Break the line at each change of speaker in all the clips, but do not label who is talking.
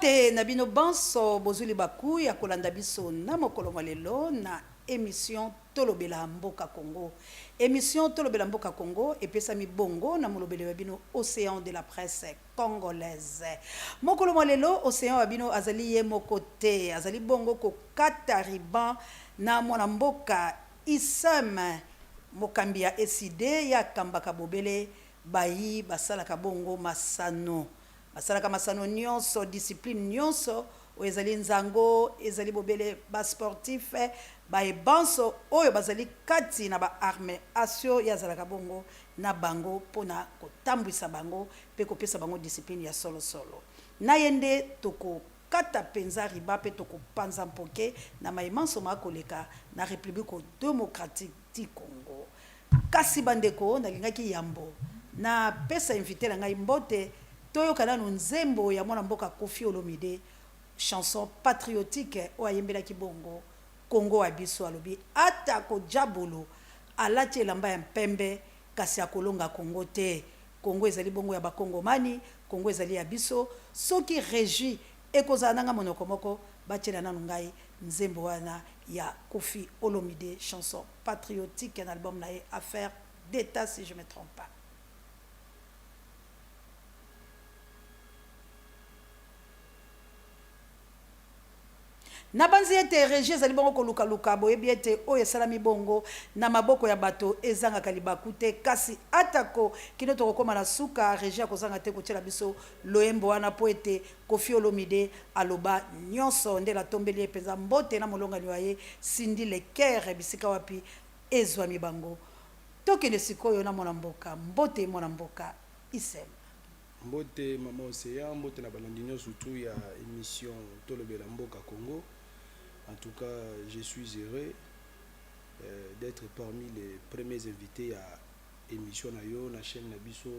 Mbote na bino banso bozuli baku ya kolanda biso na mokolo malelo na émission Tolobela Mboka Congo. Émission Tolobela Mboka Congo epesami bongo na molobele wa bino Océan de la presse congolaise. Mokolo malelo Océan wa bino azali ye mokote, azali bongo ko katariban na mwana mboka Isam Mokambia eside ya kambaka bobele bayi basalaka bongo masano. Basalaka masano nyonso, discipline nyonso, o ezali nzango, ezali bobele ba sportif, ba ebanso, oyo bazali kati na ba arme asio ya zalaka bongo na bango pona kotambwisa bango pe kopesa bango discipline ya solo solo. Na yende toko kata penza riba pe toko panza mpoke na maimanso makoleka na République démocratique du Congo. Kasi bandeko na lingaki yambo na pesa invité na ngai Mbote toyo kana nzembo ya mwana mboka Koffi Olomide chanson patriotique o ayembela kibongo Congo abiso alobi ata ko jabolo alati elamba ya mpembe kasi akolonga Congo te. Congo ezali bongo ya bakongomani, Congo ezali ya biso soki régi ekozala nanga monoko moko batela nanu ngai nzembo wana ya Koffi Olomide chanson patriotique un album na affaire d'état si je me trompe pas. Na banzi ete régie ezali bongo koluka luka boyebi ete oyo esalami bongo na maboko ya bato ezanga kalibaku te kasi atako kino tokokoma na suka régie akozanga te kotiela biso loyembo wana po ete Koffi Olomide aloba nyonso nde la tombeli epenza mbote na molongani wa ye Cindy Leker bisika wapi ezwami bango tokende sikoyo na mwana mboka Mbote mwana mboka Isem.
Mbote mama Océan, Mbote na balandi nyonso surtout ya émission Tolobela Mboka Congo. En tout cas, je suis heureux d'être parmi les premiers invités à émission na yo na chaîne Nabiso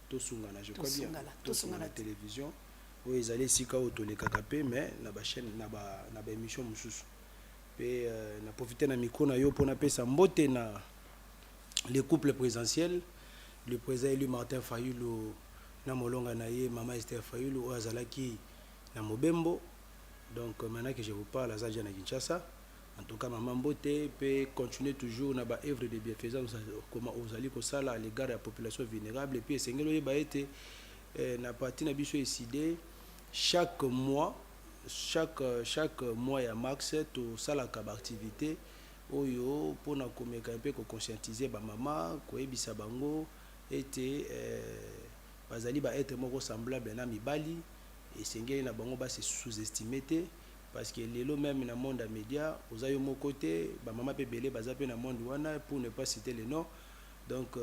Tosungana, je crois bien. Tosungana télévision. Oui, ils allaient sika otole kakapé mais na ba chaîne na ba émission mususu. Et na profiter na micro na yo pour na pesa Mbote na les couples présidentiels, le président élu Martin Fayulu na molonga na ye Maman Esther Fayulu o azalaki na Mobembo. Donc maintenant que je vous parle à Zadia na Kinshasa, en tout cas Maman Mbote peut continuer toujours na ba œuvre de bienfaisance comment vous allez ça à l'égard de la population vulnérable et puis sengelo ba été na parti na biso décidé chaque mois ya max to sala ka activité oyo pour na komeka un peu ko conscientiser ba maman ko ebisa bango était bazali ba être moko semblable na mibali et sengeli na bango ba se sous-estimer parce que lelo même na monde média ozayo mo côté ba maman pe belé baza pe na monde wana pour ne pas citer les noms donc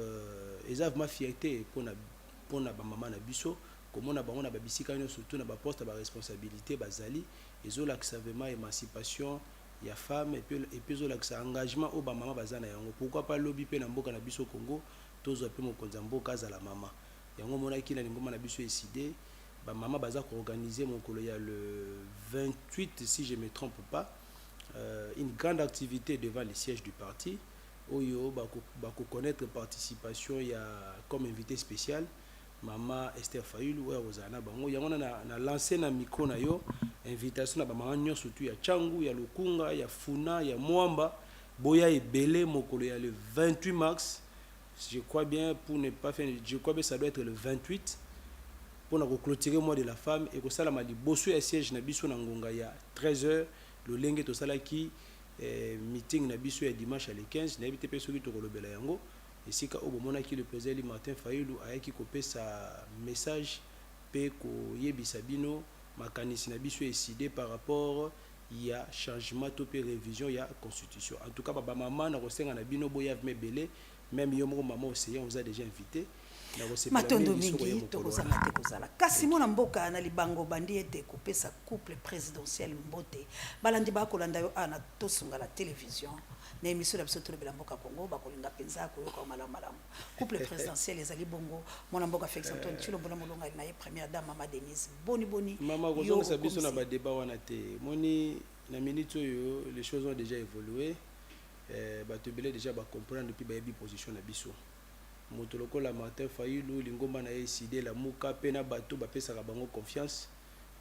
ezave ma fierté pour na ba maman na biso comme na bango na ba bisika surtout na ba poste ba responsabilité bazali ezola que ça vraiment émancipation ya femme et puis ezola que ça engagement au ba maman bazana yango pourquoi pas lobby pe na mboka na biso Congo tozo pe mo konza mboka za la maman yango mona ki na ngoma na biso décidé ba maman baza ko organiser mon colo ya le 28 si je me trompe pas une grande activité devant les sièges du parti oyo ba ko connaître participation ya comme invité spécial Maman Esther Fayulu oyo ozana bango yango na lancer na micro na yo invitation na ba maman nyo surtout ya Changu ya Lukunga ya Funa ya Mwamba boya ebele mokolo ya le 28 mars je crois bien pour ne pas faire je crois que ça doit être le 28 pour na clôturer mois de la femme et ko sala mali bosso ya siège na biso na ngonga ya 13h le lenge to sala ki meeting na biso ya dimanche à le 15 na ebité pe soki to kolobela yango et sika obomona ki le président Martin Fayulu ayaki ko pesa message pe ko yebisa bino makanisi na biso décidé par rapport ya changement to pe révision ya constitution en tout cas ba maman na kosenga na bino boya mebele même yo moko Maman Océan vous a déjà invité
matondo mingi tokozanga te kozala kasi mwana mboka na libango bandi ete kopesa couple présidentiel Mbote balandi bakolanda yo ana tosunga la télévision na émission la biso Tolobela Mboka Congo bakolinga penza koyoka malamu couple présidentiel ezali bongo mwana mboka Félix Antoine Tshilombo na molonga na ye première dame Maman Denise boni
maman kozonga sa biso na ba débat wana te moni na minute oyo les choses ont déjà évolué bato belé déjà ba comprendre depuis ba yebi position na biso motoloko la Martin Fayulu lingomba na décidé la muka pe na bato ba pesa ka bango confiance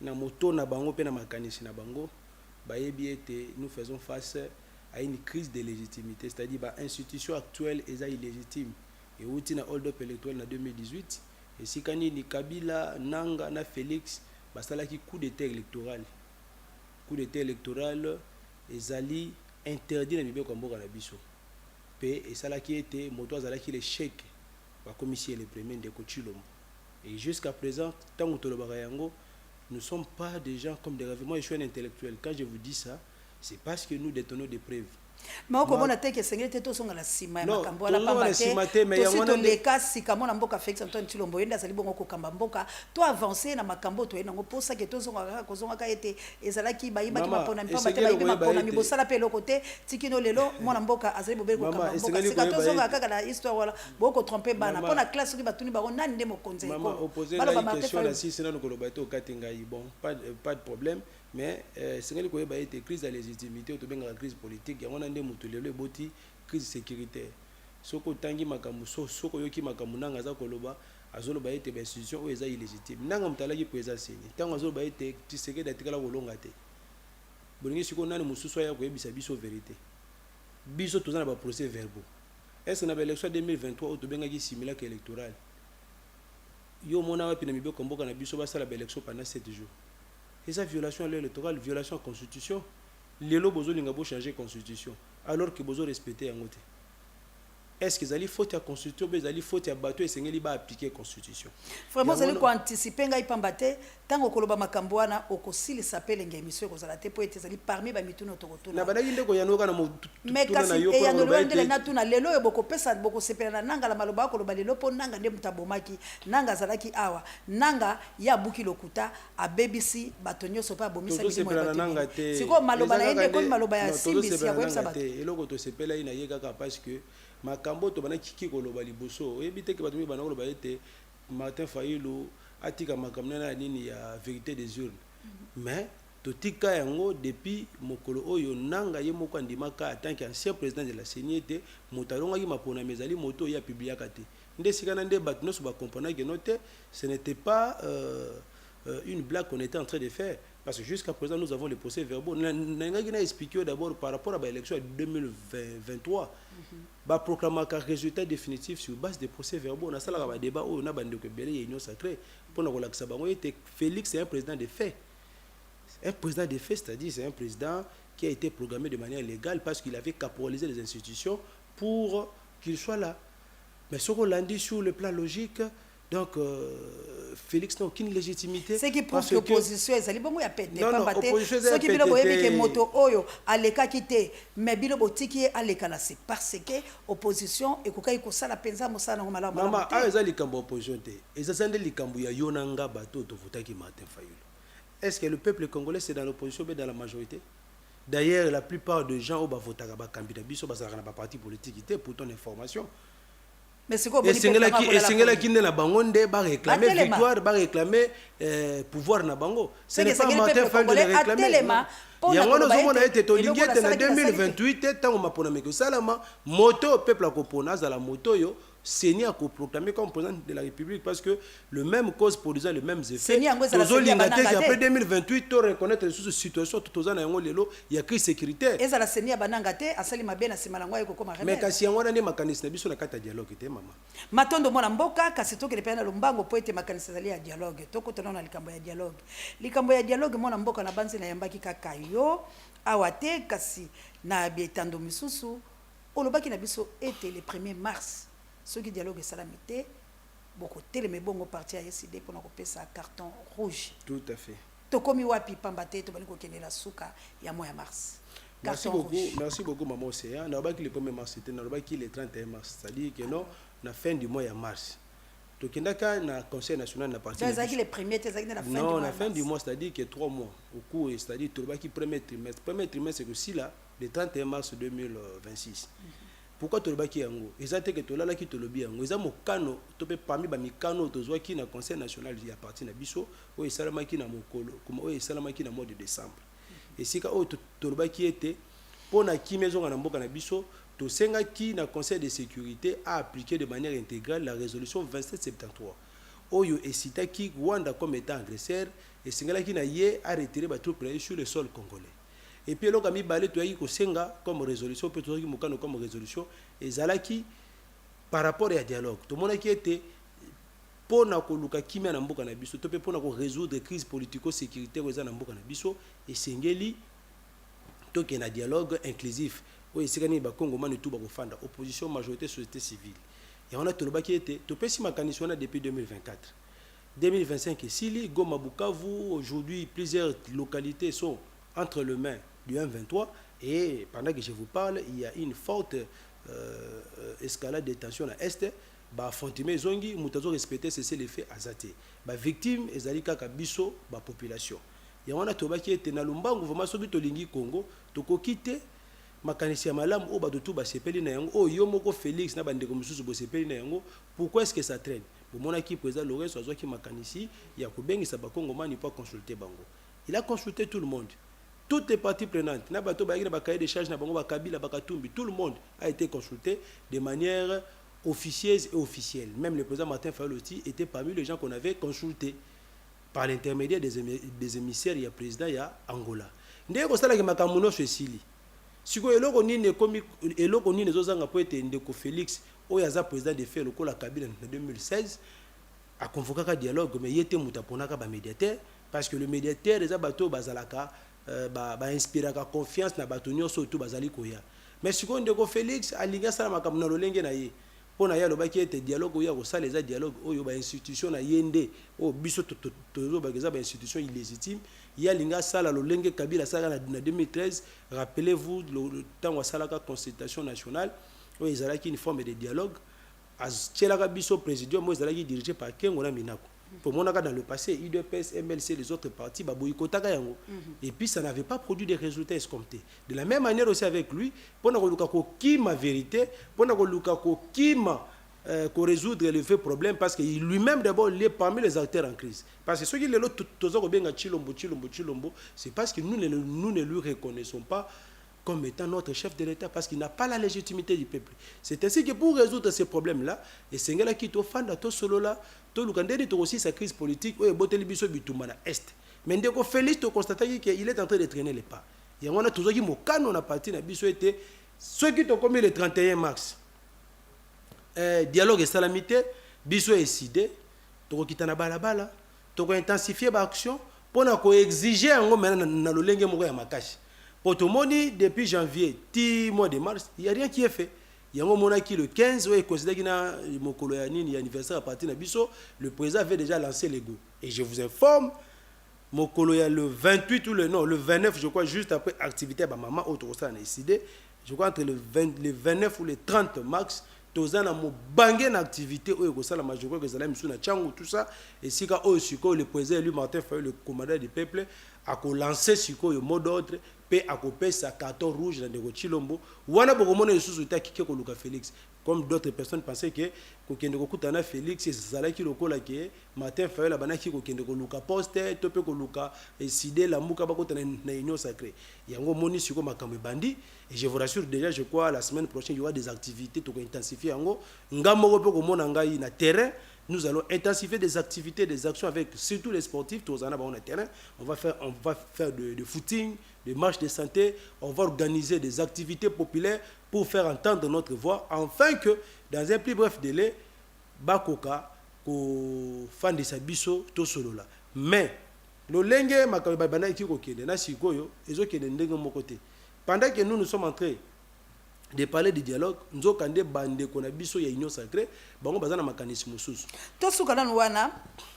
na moto na bango pe na makanisi na bango bayebi ete nous faisons face à une crise de légitimité, c'est-à-dire ba institution actuelle est illégitime et outi na hold up électoral en 2018 et si kani ni Kabila Nanga na Félix basalaki coup d'état électoral ezali interdit na mibeko mboka na biso pe esalaki ete moto azalaki le chèque ba commissaire le premier Ndeko Tshilombo et jusqu'à présent tant que tolobaka yango nous ne sommes pas des gens comme des rêves. Moi je suis un intellectuel, quand je vous dis ça c'est parce que nous détenons des preuves.
Mais comment on a été que Seigneur te tosonga la sima
non,
makambo ala pambate
mais
to sito leka sika mona mboka Félix Antoine Tshilombo yenda sali bongo ko kamba mboka to avancer na makambo to yenda ngo posa ke tosonga kozonga ka ete ezalaki bayiba ki mapona pambate bayiba mapona mi bosala pe lokote tikino lelo mona mboka azali bobele ko kamba mboka sika tosonga kaka na histoire wala boko tromper bana pona classe ki batuni ba nani nde mokonze ko
maman opposer la question la si sena ko lobato katenga bon pas de problème. Mais c'est que le été crise de légitimité ou bien la crise politique, on a des moutolelo boti crise sécuritaire. Soko tangi makamu soko yoki makamu nanga za koloba azolo ba été institution ou eza illégitime. Nanga mtalaki pesa seni. Tango azolo ba été tiseke datikala kolonga te. Bolingi siko nani mususu ya koyebisa biso vérité. Biso tozana ba procès verbaux. Est-ce que na élection 2023 ou to bengaki simulacre électoral? Yo mona wapi na mibeko mboka na biso basala ba élection pendant 7 jours. Et ça, violation à l'électoral, violation à la constitution. Les lois bozo l'ingabo changer constitution, alors que bozo respecter en côté. Est-ce qu'ils allaient faute à constitution, mais ils allaient faute à bateau et c'est qu'ils va appliquer constitution.
Vraiment, vous allez anticiper ngai pambate tant que koloba makamboana okosili s'appelle ngai émission kozala te po ete zali parmi ba mituno tokotuna.
Na badaki ndeko yanoka na mo
mais kasi e ya no ndele na tuna lelo e boko pesa boko sepela na nanga la maloba koloba lelo po nanga nde mutabomaki nanga zalaki awa nanga ya buki lokuta a BBC batonyo so pa bomisa
bimo nanga te.
Siko maloba na yende ko maloba ya simbisi ya websa bato.
Eloko to sepela ina yeka ka parce que makambo to bana kiki koloba liboso ebite ke batumi bana koloba ete Martin Fayulu atika makambo na nini ya vérité des urnes mais to tika yango depuis mokolo oyo nanga ye moko andimaka en tant qu'ancien président de la CNIT motalonga ki mapona mezali moto ya publiaka te nde sikana nde bat no so ba comprendre que note ce n'était pas une blague qu'on était en train de faire parce que jusqu'à présent nous avons les procès verbaux nanga na expliqué d'abord par rapport à l'élection de 2023 ba proclamer un résultat définitif sur base des procès verbaux on a ça là débat on a bande que belé union sacrée pour na kolakisa bango était Félix est un président de fait c'est-à-dire c'est un président qui a été programmé de manière légale parce qu'il avait caporalisé les institutions pour qu'il soit là mais ce qu'on l'a dit sur le plan logique. Donc, Félix n'a aucune légitimité.
Ce qui prouve que l'opposition est allée bon, ya pété.
Non, l'opposition est
ce qui bilo boyebi que moto oyo aleka kité, mais bilo botiki aleka na c'est parce que opposition ekoka ikosala penza mosala ngo malamu.
Maman, aza likambo opposition te. Eza sande likambo ya yonanga bato to votaki Martin Fayulu. Est-ce que le peuple congolais c'est dans l'opposition ou dans la majorité? D'ailleurs, la plupart des gens au ba votaka ba candidat biso ba sala na ba parti politique pour ton information.
Mais c'est quoi
Singela qui na bango nde ba réclamer victoire, ba réclamer pouvoir na bango. Ce n'est pas Martin Fayulu de réclamer. Yango nozomo na ete tolingi ete na 2028 tango mapona meko salama moto peuple akopona za la moto yo Seni a proclamé comme président de la République parce que le même cause produisant les mêmes effets. Après 2028, on reconnaître les situations tout aux ans il y a crise sécuritaire.
Mais
kasi yango na makanisi biso na kata dialogue te mama.
Matondo mona mboka kasi to ke pena lombango po ete makanisi zali ya dialogue. To ko tona na likambo ya dialogue. Likambo ya dialogue mona mboka na banzi na yambaki kaka yo awate kasi na bietando misusu olobaki na biso ete le 1er mars. Ceux qui dialoguent salamité, beaucoup de les bons partis à SID pour nous un carton rouge.
Tout à fait.
To komi wapi pambate to bali ko kene la souka ya mois mars.
Merci beaucoup maman Océan. Na ba ki le 1er mars c'était na ba ki le 31 mars, c'est-à-dire que non na fin du mois ya mars. To kendaka na conseil national na parti.
Ça qui le premier c'est na fin du mois.
Non, na fin du mois, c'est-à-dire que 3 mois au cours, c'est-à-dire to ba ki premier trimestre. Premier trimestre c'est aussi là le 31 mars 2026. Pourquoi tu le baki yango? Ezate que tolala ki tolobi yango. Eza mokano to pe parmi ba mikano tozwa ki na conseil national ya parti na biso o esalama ki na mokolo comme o esalama ki na mois de décembre. Et sika o toloba ki était pona ki maison na mboka na biso to senga ki na conseil de sécurité a appliqué de manière intégrale la résolution 2773. oyo esitaki Rwanda comme étant agresseur et singalaki na ye a retiré ba troupes sur le sol congolais. Et puis eloko mibale toyaki kosenga comme résolution pe tozaki mokano comme résolution ezalaki par rapport à dialogue. Tout le monde qui était pour na koluka kimia na mboka na biso to pe pour na ko résoudre crise politico-sécuritaire eza na mboka na biso et sengeli to ke na dialogue inclusif o esikani ba Congo manu tout ba kofanda opposition majorité société civile. Et on a tout le baki était to pesi makanisi wana depuis 2024. 2025 et Sili, Goma, Bukavu, aujourd'hui plusieurs localités sont entre les mains du M23 et pendant que je vous parle, il y a une forte escalade de tension à l'Est. Bah, Fontime Zongi, Moutazo respecter cesser les faits à Zate. Bah, victime, Ezalika Kabiso, bah, population. Et on a tout qui était dans le Mbangu, vraiment, sur le Lingi Congo, toko quitter makanisi malam o ba tout ba sepeli na yango o yomoko Félix na bande comme sous bo sepeli na yango. Pourquoi est-ce que ça traîne? Pour mon équipe président Lorenzo azo ki makanisi ya ko bengisa ba Congo mani pas consulter bango. Il a consulté tout le monde. Toutes les parties prenantes, na bato ba ina ba cahier de charge na bango ba Kabila ba Katumbi, tout le monde a été consulté de manière officieuse et officielle. Même le président Martin Fayulu aussi était parmi les gens qu'on avait consultés par l'intermédiaire des émissaires ya président ya Angola. Ndeko ko sala ki makamuno Sicily. Siko eloko nini komi eloko nini zozanga po ete ndeko Félix oyo aza président de fait lokola Kabila en 2016 a convoqué un dialogue mais yete mutaponaka ba médiateur parce que le médiateur des bateaux bazalaka ba inspiraka confiance na bato nyonso tout bazali koya mais siko ndeko Félix alinga sala makamuna lolenge na ye pona ya lobaki ete dialogue oyo ko sala les dialogue oyo ba institution na yende o biso to ba geza ba institution illégitime ya linga sala lolenge Kabila sala na 2013 rappelez-vous le temps où salaka consultation nationale où ils allaient une forme de dialogue as tchelaka biso président moi ils allaient dirigé par Kengo na Minako pour mon cas dans le passé UDPS MLC les autres partis ba boycotaka yango et puis ça n'avait pas produit des résultats escomptés de la même manière aussi avec lui pour na koluka ko kima vérité pour na koluka ko kima pour résoudre le vrai problème parce que lui-même d'abord il est parmi les acteurs en crise parce que ceux qui les autres toujours bien Chilombo c'est parce que nous ne lui reconnaissons pas comme étant notre chef de l'État parce qu'il n'a pas la légitimité du peuple. C'est ainsi que pour résoudre ces problèmes-là, et c'est là qui to fanda to solo là, to lukandeli to aussi sa crise politique, ou boteli biso bitumana est. Mais ndeko Félix to constater qu'il est en train de traîner les pas. Et on a toujours dit mokano na parti na biso était ceux qui to commis le 31 mars. Dialogue et salamité, biso décidé, to kitana balabala, to intensifier ba action pour na ko exiger ngo maintenant na lolenge moko ya makashi. Pour tout le monde, depuis janvier, mois de mars, il n'y a rien qui est fait. Il y a un moment qui le 15, où il considère qu'il y a un anniversaire à partir de Bisso, le président avait déjà lancé les goûts. Et je vous informe, le 28 ou le 29, je crois, juste après l'activité, ma maman a décidé, je crois entre le 29 ou le 30 mars, tozana mo bangé une activité où la majorité que zala misuna changu tout ça et si ka le président lui Martin Fayulu le commandant du peuple a lancé siko le mot d'ordre pe a copé sa carton rouge dans de Chilombo wana bokomona lisusu ta kike ko luka Félix comme d'autres personnes pensaient que ko kende ko kutana Félix zala ki lokola ke Martin Fayulu bana ki ko kende ko luka poste to pe ko luka décider la muka ba kotana na union sacrée yango moni siko makambe bandi et je vous rassure déjà je crois la semaine prochaine il y aura des activités to intensifier yango ngamoko pe ko mona ngai na terrain. Nous allons intensifier des activités, des actions avec surtout les sportifs. Tous en avons un terrain. On va faire de footing, de marches de santé. On va organiser des activités populaires pour faire entendre notre voix, afin que dans un plus bref délai, Bakoka, fan de Sabiso, tout solo là. Mais le lengue makabana qui kokende na sikoyo, ezo kende ndenge mon côté. Pendant que nous sommes entrés de parler de dialogue, nous avons bande qu'on a biso ya union sacrée, bango bazana mécanisme sous.
To sukana wana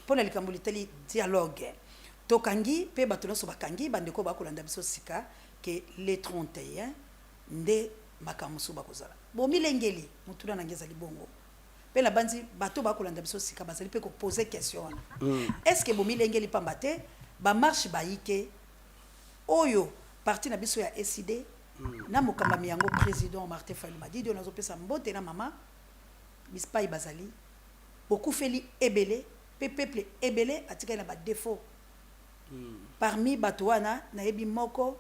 pona likambuliteli dialogue. To kangi pe batono so bakangi bande ko bakolanda biso sika que les 31 nde makamusu bakozala. Bo milengeli mutuna na ngeza libongo. Pe la bandi bato bakolanda biso sika bazali pe ko poser question. Est-ce que bo milengeli pambate ba marche ba yike oyo parti na biso ya SID na mokamba miyango président Martin Fayulu m'a dit on a pesa mbote na mama bispai bazali beaucoup feli ebele peuple ebele atika na ba défaut parmi batoana na yebi moko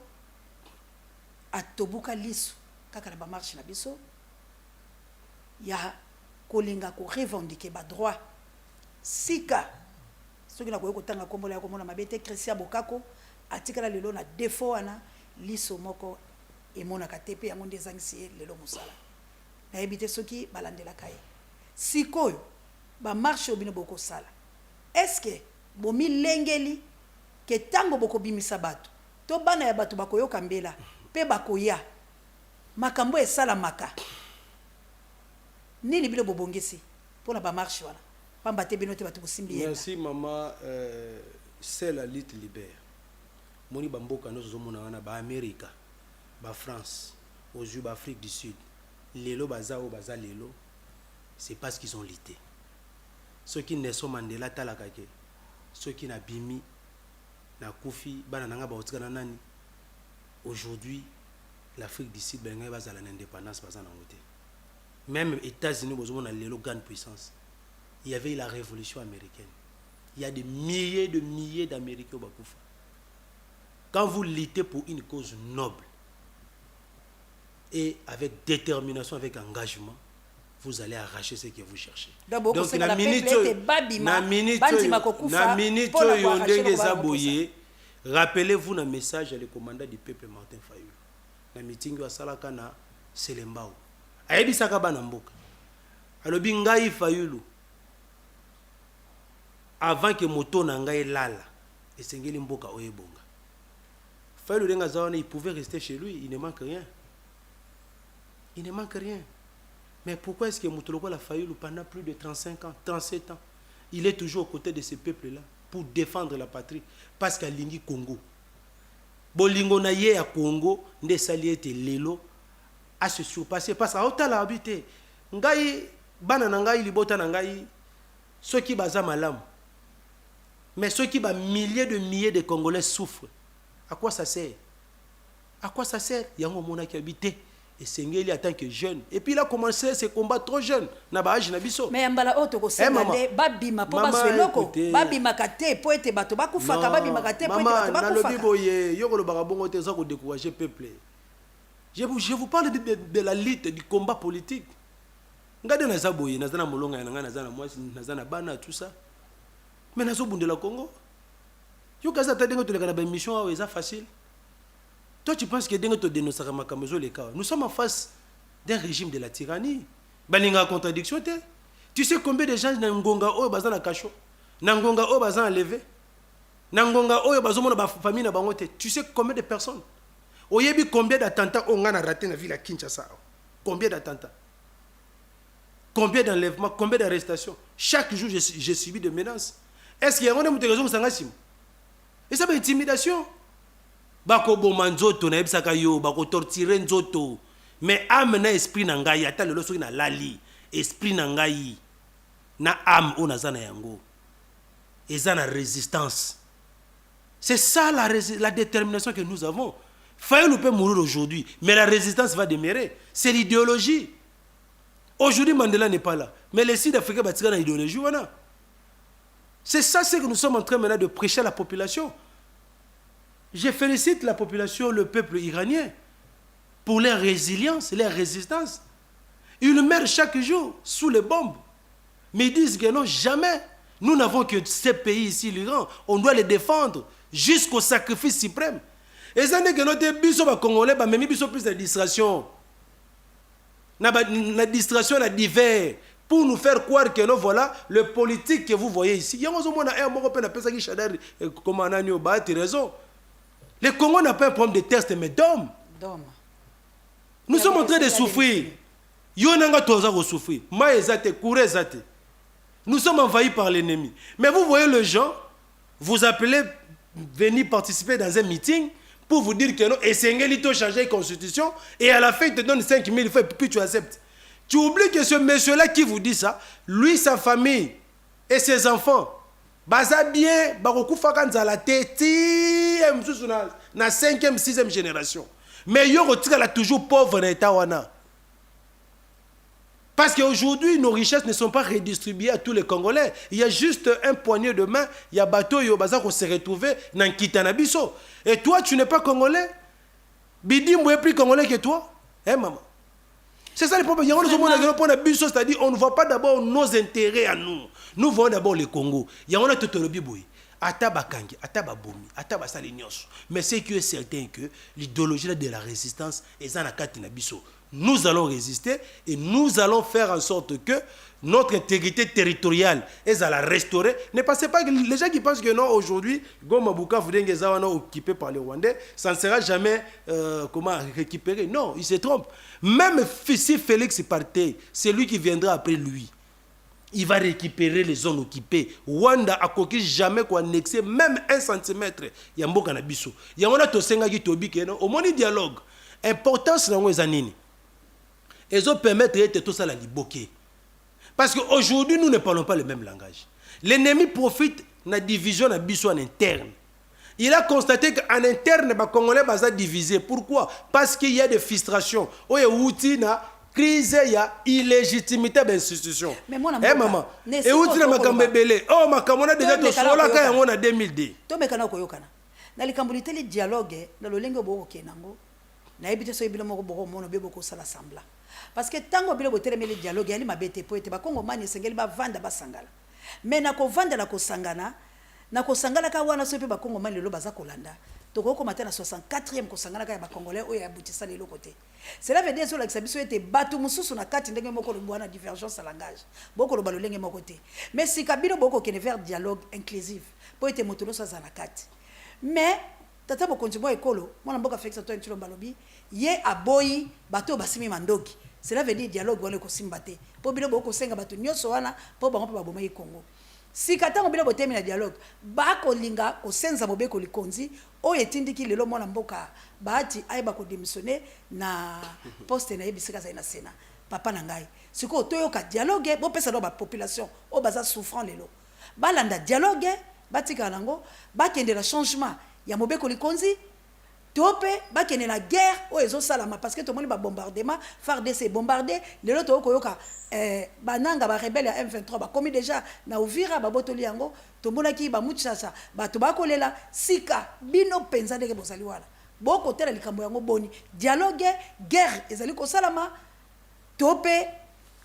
atobuka lisu kaka na ba marche na biso ya kolinga ko revendiquer ba droit sika soki na koyo kotanga kombola ya komona mabete Christian Bokako atikala lelo na défaut wana liso moko emonaka te pe yango ndezangisi lelo musala na ebite soki balandela kaye sikoyo ba marche obino boko sala est-ce que bomi lengeli ke tango boko bimisa bato to bana ya bato bakoyoka mbela pe bakoya makambo esala maka nini bilo bobongesi pour la ba marche wana pamba te bino te bato bosimbi yenda.
Merci maman, c'est la lutte libère. Moni bamboka nous zomona wana ba America, ba France, aux yeux Afrique du Sud. Lelo baza o baza lelo, c'est parce qu'ils ont lutté. Ceux qui ne sont Mandela talakake, ceux qui na bimi na kufi bana nanga ba otika nani. Aujourd'hui, l'Afrique du Sud benga baza l'indépendance baza na ngote. Même États-Unis bozomona lelo grande puissance. Il y avait la révolution américaine. Il y a des milliers d'Américains au Bakoufa. Quand vous luttez pour une cause noble et avec détermination, avec engagement, vous allez arracher ce que vous cherchez.
Donc,
na minute yondenge zaboye, rappelez-vous le message le commandant du peuple Martin Fayulu. Na meeting wa salaka na Selembao. Ayebisaka bana mboka. Alobi ngai Fayulu avant que moto nangaye lala et sengeli mboka oyebonga. Fayulu renga zawana il pouvait rester chez lui, il ne manque rien. Il ne manque rien. Mais pourquoi est-ce que Moutoloko l'a Fayulu pendant plus de 35 ans, 37 ans, il est toujours aux côtés de ces peuples-là pour défendre la patrie parce qu'à Lingi Congo. Bolingo na ye à Congo, nde saliete lelo à se surpasser parce qu'à autant l'habité. Ngai bana nangai libota nangai ceux qui baza malam. Mais ceux qui ba milliers de Congolais souffrent. À quoi ça sert? À quoi ça sert? Yango mona qui habité et Sengeli en tant que jeune. Et puis il a commencé ses combats trop jeune. Na ba âge na biso.
Mais mbala oto ko sengale babima po baseloko babima kate po ete bato bakufaka babima kate po ete bato bakufaka.
Maman na lobi boye yoko lo bakabongo te za ko décourager peuple. Je vous parle de la lutte du combat politique. Ngade na za boye na za na molonga na nga na za na mwasi na za na bana tout ça. Mais nazo bundela Congo. Yo kaza ta dengo to lekana ba mission wa eza facile. Toi tu penses que dengo to dénoncer makamezo le cas. Nous sommes en face d'un régime de la tyrannie. Balinga contradiction te. Tu sais combien de gens na ngonga oyo baza na kacho? Na ngonga oyo baza enlevé. Na ngonga oyo bazomona ba famille na bango te. Tu sais combien de personnes? Oyebi combien d'attentats on a raté na ville à Kinshasa? Combien d'attentats? Combien d'enlèvements? Combien d'arrestations? Chaque jour j'ai subi des menaces. Est-ce qu'il y a un raison sangasim? Et ça, c'est intimidation. Bako bomanzoto na ebisaka yo, bako torturer nzoto. Mais âme na esprit na ngai, ata lelo soki na lali, esprit na ngai, na âme o nazana yango. Eza na résistance. C'est ça la détermination que nous avons. Fayulu peut mourir aujourd'hui, mais la résistance va demeurer. C'est l'idéologie. Aujourd'hui, Mandela n'est pas là. Mais les Sud-Africains bâtiront dans l'idéologie. C'est ça ce que nous sommes en train maintenant de prêcher à la population. Je félicite la population, le peuple iranien, pour leur résilience, leur résistance. Ils meurent chaque jour sous les bombes. Mais ils disent que non, jamais. Nous n'avons que ces pays ici, l'Iran. On doit les défendre jusqu'au sacrifice suprême. Et ça n'est que notre biso Congolais, mais même biso plus de distraction. La distraction, la divers. Pour nous faire croire que non, voilà, le politique que vous voyez ici. Il y a raison. Le Congo n'a pas un problème de test, mais d'hommes. Nous sommes en train de souffrir. Nous sommes envahis par l'ennemi. Mais vous voyez les gens, vous appelez, venir participer dans un meeting pour vous dire que non, et Sengeli t'a changé la constitution, et à la fin, il te donne 5 000 fois, puis tu acceptes. Tu oublies que ce monsieur-là qui vous dit ça, lui, sa famille et ses enfants, baza bien, baroku fakanza la tête, na 5e, 6e génération. Mais il y a toujours pauvre dans l'État. Parce qu'aujourd'hui, nos richesses ne sont pas redistribuées à tous les Congolais. Il y a juste un poignet de main, il y a bateau, il y a bazar qui s'est retrouvé dans Kitanabiso. Et toi, tu n'es pas Congolais? Bidi est plus Congolais que toi? Hein, maman? C'est ça le problème. C'est-à-dire on ne voit pas d'abord nos intérêts à nous. Nous voyons d'abord le Congo. Il y a un autre Totolobi. Ataba Kangi, Ataba Bomi, Ataba Salinios. Mais c'est que est certain que l'idéologie de la résistance est en Akatina Bisso. Nous allons résister et nous allons faire en sorte que notre intégrité territoriale est à la restaurer. Ne pensez pas que les gens qui pensent que non, aujourd'hui, Goma Bukavu Dengezawana occupé par les Rwandais, ça ne sera jamais récupéré. Non, il se trompe. Même si Félix partait, c'est lui qui viendra après lui. Il va récupérer les zones occupées. Rwanda a coquille jamais quoi annexer même 1 centimètre. Il y a Mboka Nabiso. Il y a un autre senga qui tobi que non. Au moins dialogue. Importance dans les années. Ils ont permettre de tout ça la liboquer. Parce qu'aujourd'hui, nous ne parlons pas le même langage. L'ennemi profite de la division de Bissou en interne. Il a constaté qu'en interne, les Congolais sont divisés. Pourquoi? Parce qu'il y a des frustrations. Il y a outil na crise, il y a illégitimité de l'institution.
Mais moi,
maman, et outil na makambebele. Oh, makamona déjà to sola ka yango na 2002.
To mekana ko yokana. Na likambulité le dialogue, na lo lengo boko kenango. Na ebité so ebilo moko boko mono bebo ko sala sambla. Parce que tango bilo botelemi le dialogue yali mabete po ete ba Kongo mani sengeli ba vanda ba sangala. Mais na ko vanda na ko sangana, na ko sangala ka wana so pe ba Kongo mani lelo baza kolanda. Toko ko matin na 64e ko sangana ka ba Congolais oyo abutisa lelo côté. Cela veut dire sur la biso ete batu mususu na kati ndenge moko lo na divergence à langage. Boko lo balolenge moko te. Mais si kabilo boko kene vers dialogue inclusif po ete motono sa na kati. Mais tata bokonzi mo ekolo mwana mboka Félix Antoine Tshilombo Balobi ye aboyi bato basimi mandoki. Cela veut dire dialogue wana ko simbate. Po bilo boko senga bato nyoso wana po bango pe baboma Congo. Si katango bilo botemi na dialogue ba ko linga ko senza mobeko likonzi o etindiki lelo mwana mboka baati ayeba ko démissionner na poste na yebisika za na Sénat papa na ngai. Siko toyoka dialogue bo pesa do ba population o baza souffrant lelo. Balanda dialogue batika nango ba kende la changement ya mobeko likonzi tope ba kene la guerre o ezo salama parce que tout le monde ba bombardement FARDC bombardé le loto koyoka bananga ba rebelle ya M23 ba komi déjà na Uvira ba botoli yango to monaki ba mutshasa ba to ba kolela sika bino penza ndeke bozali wala boko tela likambo yango boni dialogue guerre ezali ko salama tope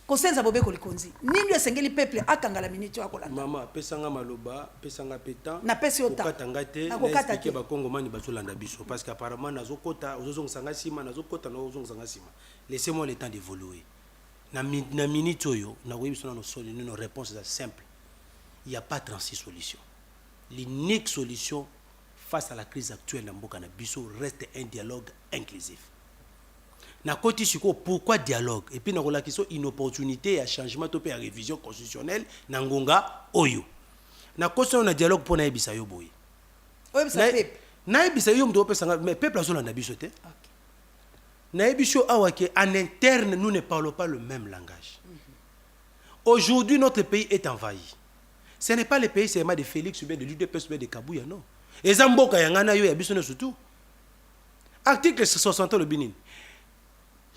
kosenza bobeko likonzi nini esengeli peuple akangala minute akolanda
mama pesanga maloba pesanga petan
na pesi ota
kokatanga te na expliquer ba Congomani bazolanda biso parce qu'apparemment nazokota ozozonga sanga sima nazokota na ozonga sanga sima laissez-moi le temps d'évoluer na minute oyo na koyibiso na nos réponses est simple il y a pas 36 solutions l'unique solution face à la crise actuelle na mboka na biso reste un dialogue inclusif. Na koti siko pourquoi dialogue et puis na relation une opportunité à changement to pe à révision constitutionnelle na ngonga oyo na koti on a dialogue pour na ebisa yo boy
oyebisa peuple
na ebisa yo mdo pesa mais peuple azola na biso te na ebisho awake en interne nous ne parlons pas le même langage. Aujourd'hui notre pays est envahi. Ce n'est pas le pays seulement de Félix ou bien de l'UDPS ou bien de Kabouya non. Ezamboka yangana yo ya biso na surtout article 60 le Bénin.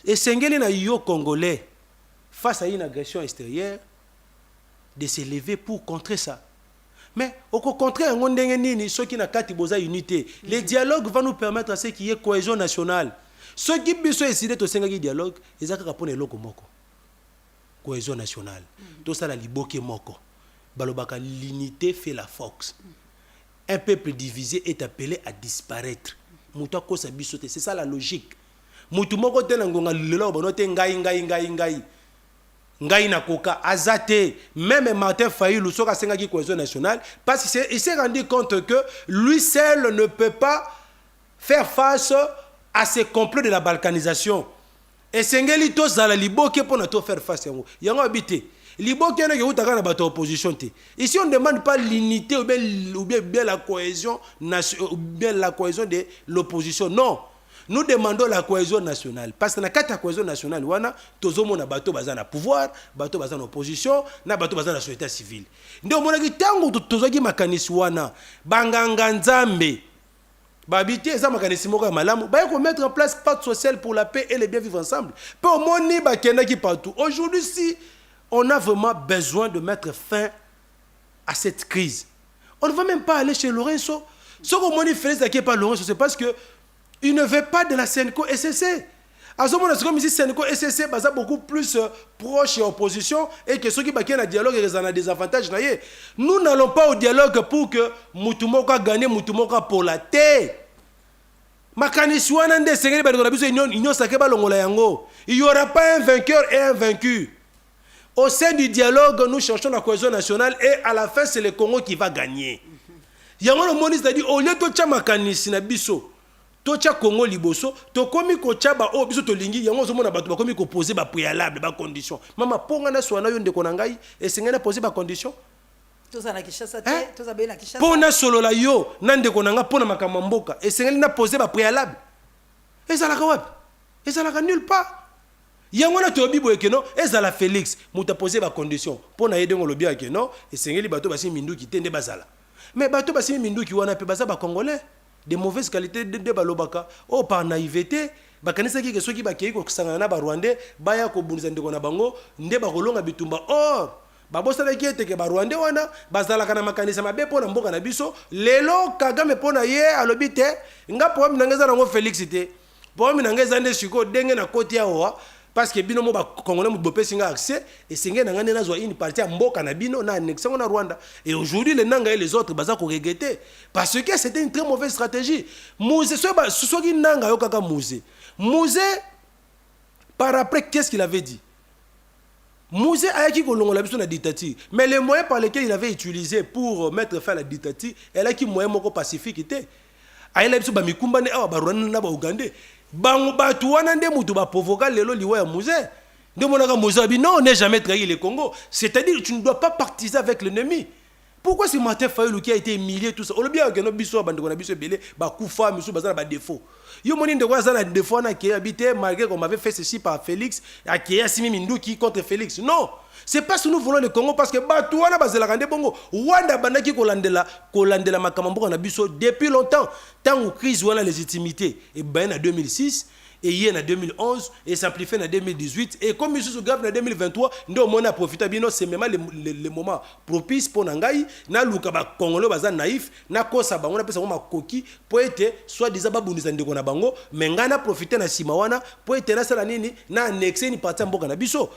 Et Sengeli na yo Congolais face à une agression extérieure de se lever pour contrer ça. Mais au contraire, on ndenge nini ceux qui na kati boza unité. Le dialogue va nous permettre à ce qu'il y ait cohésion nationale. Ceux qui biso décider to senga dialogue, ils akaka pona eloko moko. Cohésion nationale. Tout ça la liboke moko. Balobaka l'unité fait la force. Un peuple divisé est appelé à disparaître. Muta ko sa biso te, c'est ça la logique. Mutu moko te ngonga lelo bonote ngai na koka azate même Martin Fayulu soka senga ki cohésion nationale parce qu'il s'est rendu compte que lui seul ne peut pas faire face à ces complots de la balkanisation et sengeli to zala liboke pour na to faire face yango habité liboke na ke utaka na bato opposition te. Ici on ne demande pas l'unité ou bien la cohésion ou bien la cohésion de l'opposition non. Nous demandons la cohésion nationale. Parce que dans la cohésion nationale, tous les bateaux sont en pouvoir, bateaux sont en opposition, bateaux sont en la société civile. Donc, on a dit que tous les mécanismes sont banganga nzambe. Babité, ça mécanisme malamu. Bah, il faut mettre en place pacte social pour la paix et le bien vivre ensemble. Pour moni bakena qui partout. Aujourd'hui, si on a vraiment besoin de mettre fin à cette crise, on ne va même pas aller chez Lorenzo. Ce que moni fait, c'est pas Lorenzo, c'est parce que il ne veut pas de la Senco SSC. À ce moment-là, c'est comme ici, Sénéco et SCC, c'est beaucoup plus proche et opposition, et que ceux qui ont un dialogue, ils ont des avantages. Nous n'allons pas au dialogue pour que Moutumoka gagne, Moutumoka pour la terre. Il n'y aura pas un vainqueur et un vaincu. Au sein du dialogue, nous cherchons la cohésion nationale et à la fin, c'est le Congo qui va gagner. Il y a un monde qui dit, au lieu de makanisi na biso, tocha Congo liboso, to komi ko chaba o biso to lingi, yango zo mona bato ba komi ko poser ba préalable ba condition. Mama ponga na swana yo ndeko na ngai et sengena poser ba condition.
Toza na Kishasa te, toza be na Kishasa.
Pona solo la yo na ndeko na nga pona makambo mboka et sengena na poser ba préalable. Ezalaka wapi? Ezalaka nulle part. Yango na to bibo ekeno ezala Félix, muta poser ba condition. Pona yede ngolobi akeno et sengeli bato basi mindu ki tende bazala. Mais bato basi mindu ki wana pe baza ba congolais. De mauvaises qualités de balobaka oh par naïveté bakanisa ki keso ki bakei ko sangana ba rwandais baya ko bunza ndeko na bango nde ba kolonga bitumba or babosala ki eteke ba rwandais wana bazala kana makanisa mabe pona mboka na biso lelo Kagame pona ye alobite nga po minangeza nango Félix te po minangeza nde siko denge na koti ya oa parce que bino mo ba congolais mo bopesi nga accès et sengé na ngane na zo une partie ya mboka na bino na annexion na Rwanda et aujourd'hui les nanga et les autres baza ko regretter parce que c'était une très mauvaise stratégie Mouzé so ki nanga yo kaka Mouzé par après qu'est-ce qu'il avait dit Mouzé a qui ko longola biso na dictature mais les moyens par lesquels il avait utilisé pour mettre fin à la dictature elle a qui moyen moko pacifique était ayela biso ba mikumba ne awa ba Rwanda na ba Uganda bango batu wana nde mutu ba provoquer lelo liwa ya Mouzé nde monaka Mouzé bi non on n'est jamais trahi le Congo c'est-à-dire que tu ne dois pas partisan avec l'ennemi. Pourquoi ce Martin Fayulu qui a été humilié tout ça on le bien que no biso bande na biso belé ba kufa misu bazana ba défaut yo moni ndeko azana défaut na ki habité malgré qu'on m'avait fait ceci par Félix a qui a simi Minduki contre Félix non c'est pas ce que nous voulons le Congo parce que batu wana bazela kande bongo Rwanda bandaki kolandela makambo na biso depuis longtemps tant où crise wana légitimité et ben en 2006 et hier en 2011 et s'amplifier en 2018 et comme monsieur se grave en 2023 nous on a profité bien c'est même le moment propice pour nangai na luka ba congolais baza naïf na kosa bango na pesa ma koki pour être soit disant babunisa ndeko na bango mais ngana profiter na simawana pour être na sala nini na annexer ni partie mboka na biso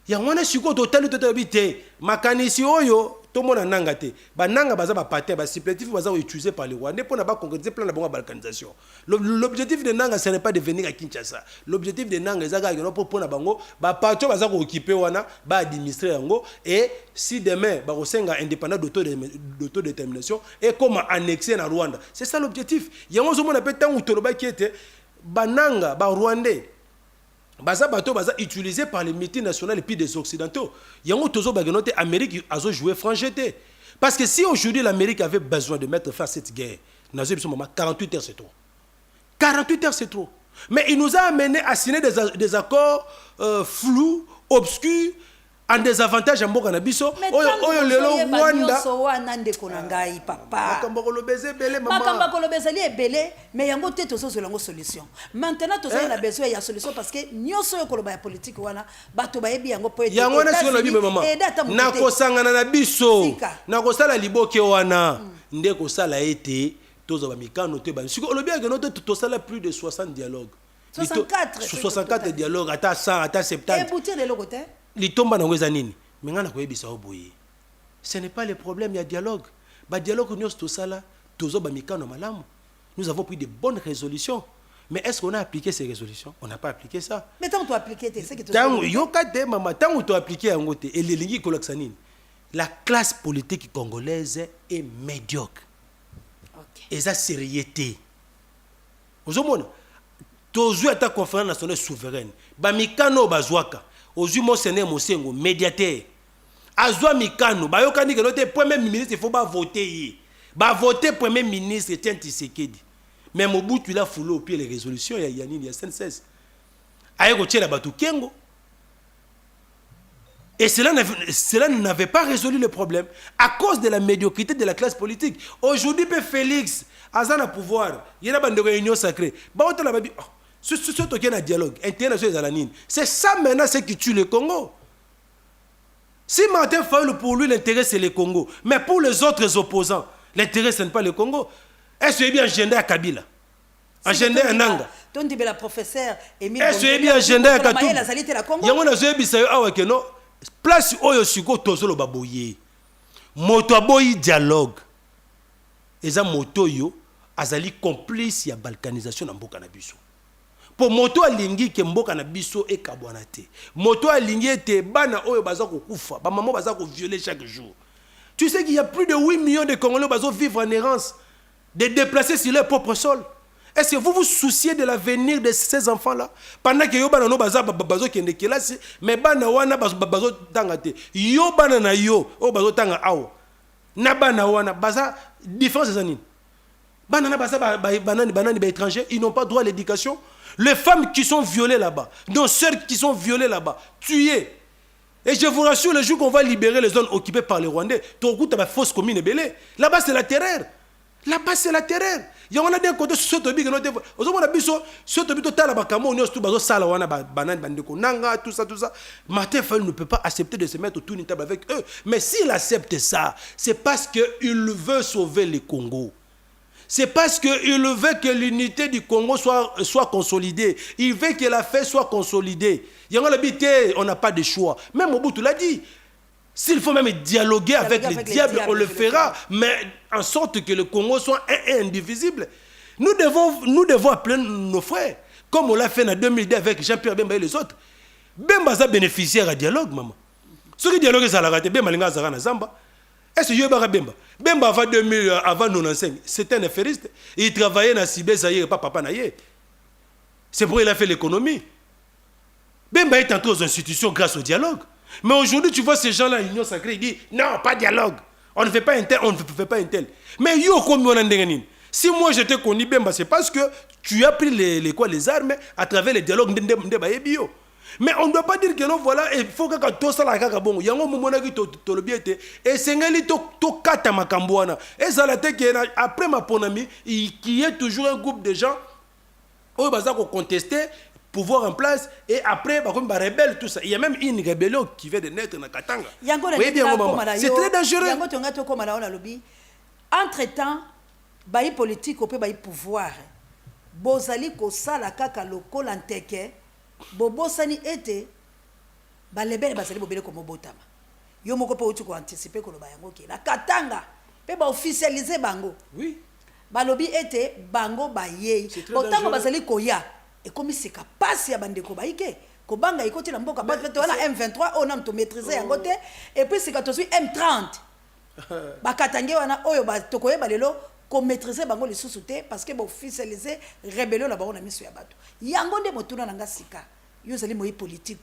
ya ngwana siko total bité makanisi oyo to mona nanga te ba nanga baza ba patin ba supplétif baza utilisé par les Rwandais pour na ba concrétiser plan na bonga balkanisation. L'objectif de nanga ce n'est pas de venir à Kinshasa. L'objectif de nanga ezaka que pour na bango ba patio baza ko occuper wana ba administrer yango et si demain ba kosenga indépendant d'autodétermination et comment annexer na Rwanda. C'est ça l'objectif. Yango zo mona pe tangu toloba ki était ba nanga ba Rwandais baza bato baza utilisé par les multinationales et puis des occidentaux. Yango tozo bagenote Amérique a joué francheté. Parce que si aujourd'hui l'Amérique avait besoin de mettre fin à cette guerre, 48 heures c'est trop. 48 heures c'est trop. Mais il nous a amené à signer des accords flous, obscurs, en désavantage à mboka na biso oyo lelo Rwanda
so wana ndeko na ngai papa
makambo kolobeze belé maman
makambo kolobeze li ebele mais yango te tozo zolango solution maintenant tozo na besoin ya solution parce que nyoso yo koloba ya politique wana bato ba yebi yango po ete
yango na sio na bibe maman na kosangana na biso na kosala liboke wana ndeko sala ete tozo ba mikano te ba siko olobi ya no te tosala plus de 60 dialogues 64 dialogues ata 100 ata 70
et boutir de l'autre côté
litomba na ngweza nini mengana ko yebisa oboye ce n'est pas le problème, il y a dialogue ba dialogue nous tout ça là tozo ba mikano malamu nous avons pris de bonnes résolutions mais est-ce qu'on a appliqué ces résolutions? On n'a pas appliqué ça.
Mais tant que tu as appliqué c'est que tu
tant yo kate mama tant que tu as appliqué ngote et les lingi kolaksanine la classe politique congolaise est médiocre. OK. Et ça sérieuxté ozomona tozo ta conférence nationale souveraine ba mikano bazwaka Ozu Monseigneur Mosengo, médiateur. Azwa Mikano, bayokani que notre premier ministre, il faut pas voter. Ba voter premier ministre, Etienne Tshisekedi. Mais Mobutu il a foulé au pied les résolutions, il y a Yanini, il y a 16. Aïko tchela batu kengo. Et cela n'avait pas résolu le problème à cause de la médiocrité de la classe politique. Aujourd'hui, Félix, Azana pouvoir, il y a une réunion sacrée. C'est dialogue international. C'est ça maintenant ce qui tue le Congo. Si Martin Fayulu pour lui l'intérêt c'est le Congo, mais pour les autres opposants, l'intérêt ce n'est pas le Congo. Est-ce qu'il y a bien agenda à Kabila? agenda ya nanga
tondi bela professeur Émile
est-ce que agenda ya Katumbi
la salite la Congo
yango na zoyebisa yo awa ke no place oyo siko tozoloba boye moto aboyi dialogue eza moto yo azali complice ya balkanisation na mboka na biso po moto alingi ke mboka na biso ekabwana te moto alingi ete bana oyo baza kokufa ba maman baza ko violer chaque jour. Tu sais qu'il y a plus de 8 millions de Congolais qui vont vivre en errance, de déplacer sur leur propre sol. Est-ce que vous vous souciez de l'avenir de ces enfants-là? Pendant que yo bana no baza bazo kende kelasi, mais bana wana bazo tanga te. Yo bana na yo, o bazo tanga awo. Na bana wana baza différence zanine. Bana na baza banani ba étrangers, ils n'ont pas droit à l'éducation. Les femmes qui sont violées là-bas, nos sœurs qui sont violées là-bas, tuées. Et je vous rassure, le jour qu'on va libérer les zones occupées par les Rwandais, tu as une fausse commune et belé. Là-bas, c'est la terreur. Là-bas, c'est la terreur. Il y a un côté ce tobi que nous devons. On a vu ce tobi total à Kamo, on a tout bazo sala wana banane bandeko nanga tout ça. Martin Fayulu ne peut pas accepter de se mettre autour d'une table avec eux. Mais s'il accepte ça, c'est parce qu'il veut sauver le Congo. C'est parce qu'il veut que l'unité du Congo soit consolidée. Il veut que la paix soit consolidée. On n'a pas de choix. Même Mobutu l'a dit. S'il faut même dialoguer avec les diables, on le fera. Mais en sorte que le Congo soit indivisible. Nous devons appeler nos frères. Comme on l'a fait en 2002 avec Jean-Pierre Bemba et les autres. Bemba a bénéficié à dialogue, maman. Ce qui dialogue, ça l'a raté. Bemba l'a raté na Zamba. Est-ce que Yoba Bemba? Bemba avant 2000, avant 95, c'était un affairiste. Il travaillait dans Sibé Zaïre, pas Papa Naye. C'est pourquoi il a fait l'économie. Bemba est entré aux institutions grâce au dialogue. Mais aujourd'hui, tu vois ces gens-là, l'Union sacrée, ils disent non, pas dialogue. On ne fait pas un tel, on ne fait pas un tel. Mais yo, comme on a si moi j'étais connu Bemba, c'est parce que tu as pris les armes à travers les dialogues. Mais on ne doit pas dire que non, voilà, il faut que tout ça la bon. Il y a un moment qui te le bien et c'est un to kata makambouana. Et ça la tête après ma ponami, qui est toujours un groupe de gens où ils vont contester pouvoir en place et après bah comme rebelle tout ça. Il y a même une rébellion qui vient de naître dans Katanga. C'est très dangereux.
Entre-temps, bayi politique ou bayi pouvoir. Bozali ko sala kaka lokola nteke. Bobosani ete balebele basali bobele ko mobotama yo moko pe uti ko anticiper ko loba yango ke na Katanga pe ba officialiser bango
oui
balobi ete bango baye otango basali koya e komi sika pasi ya bandeko baike ko banga ikoti na mboka ba to na M23 on a to maîtriser yango te et puis sika to M30 bakatange wana oyo ba tokoyeba lelo ko maîtriser bango les sous-soutés parce que ba officialiser rébellion la bango na miso ya bato yango nde motuna nanga sika yo zali moyi politique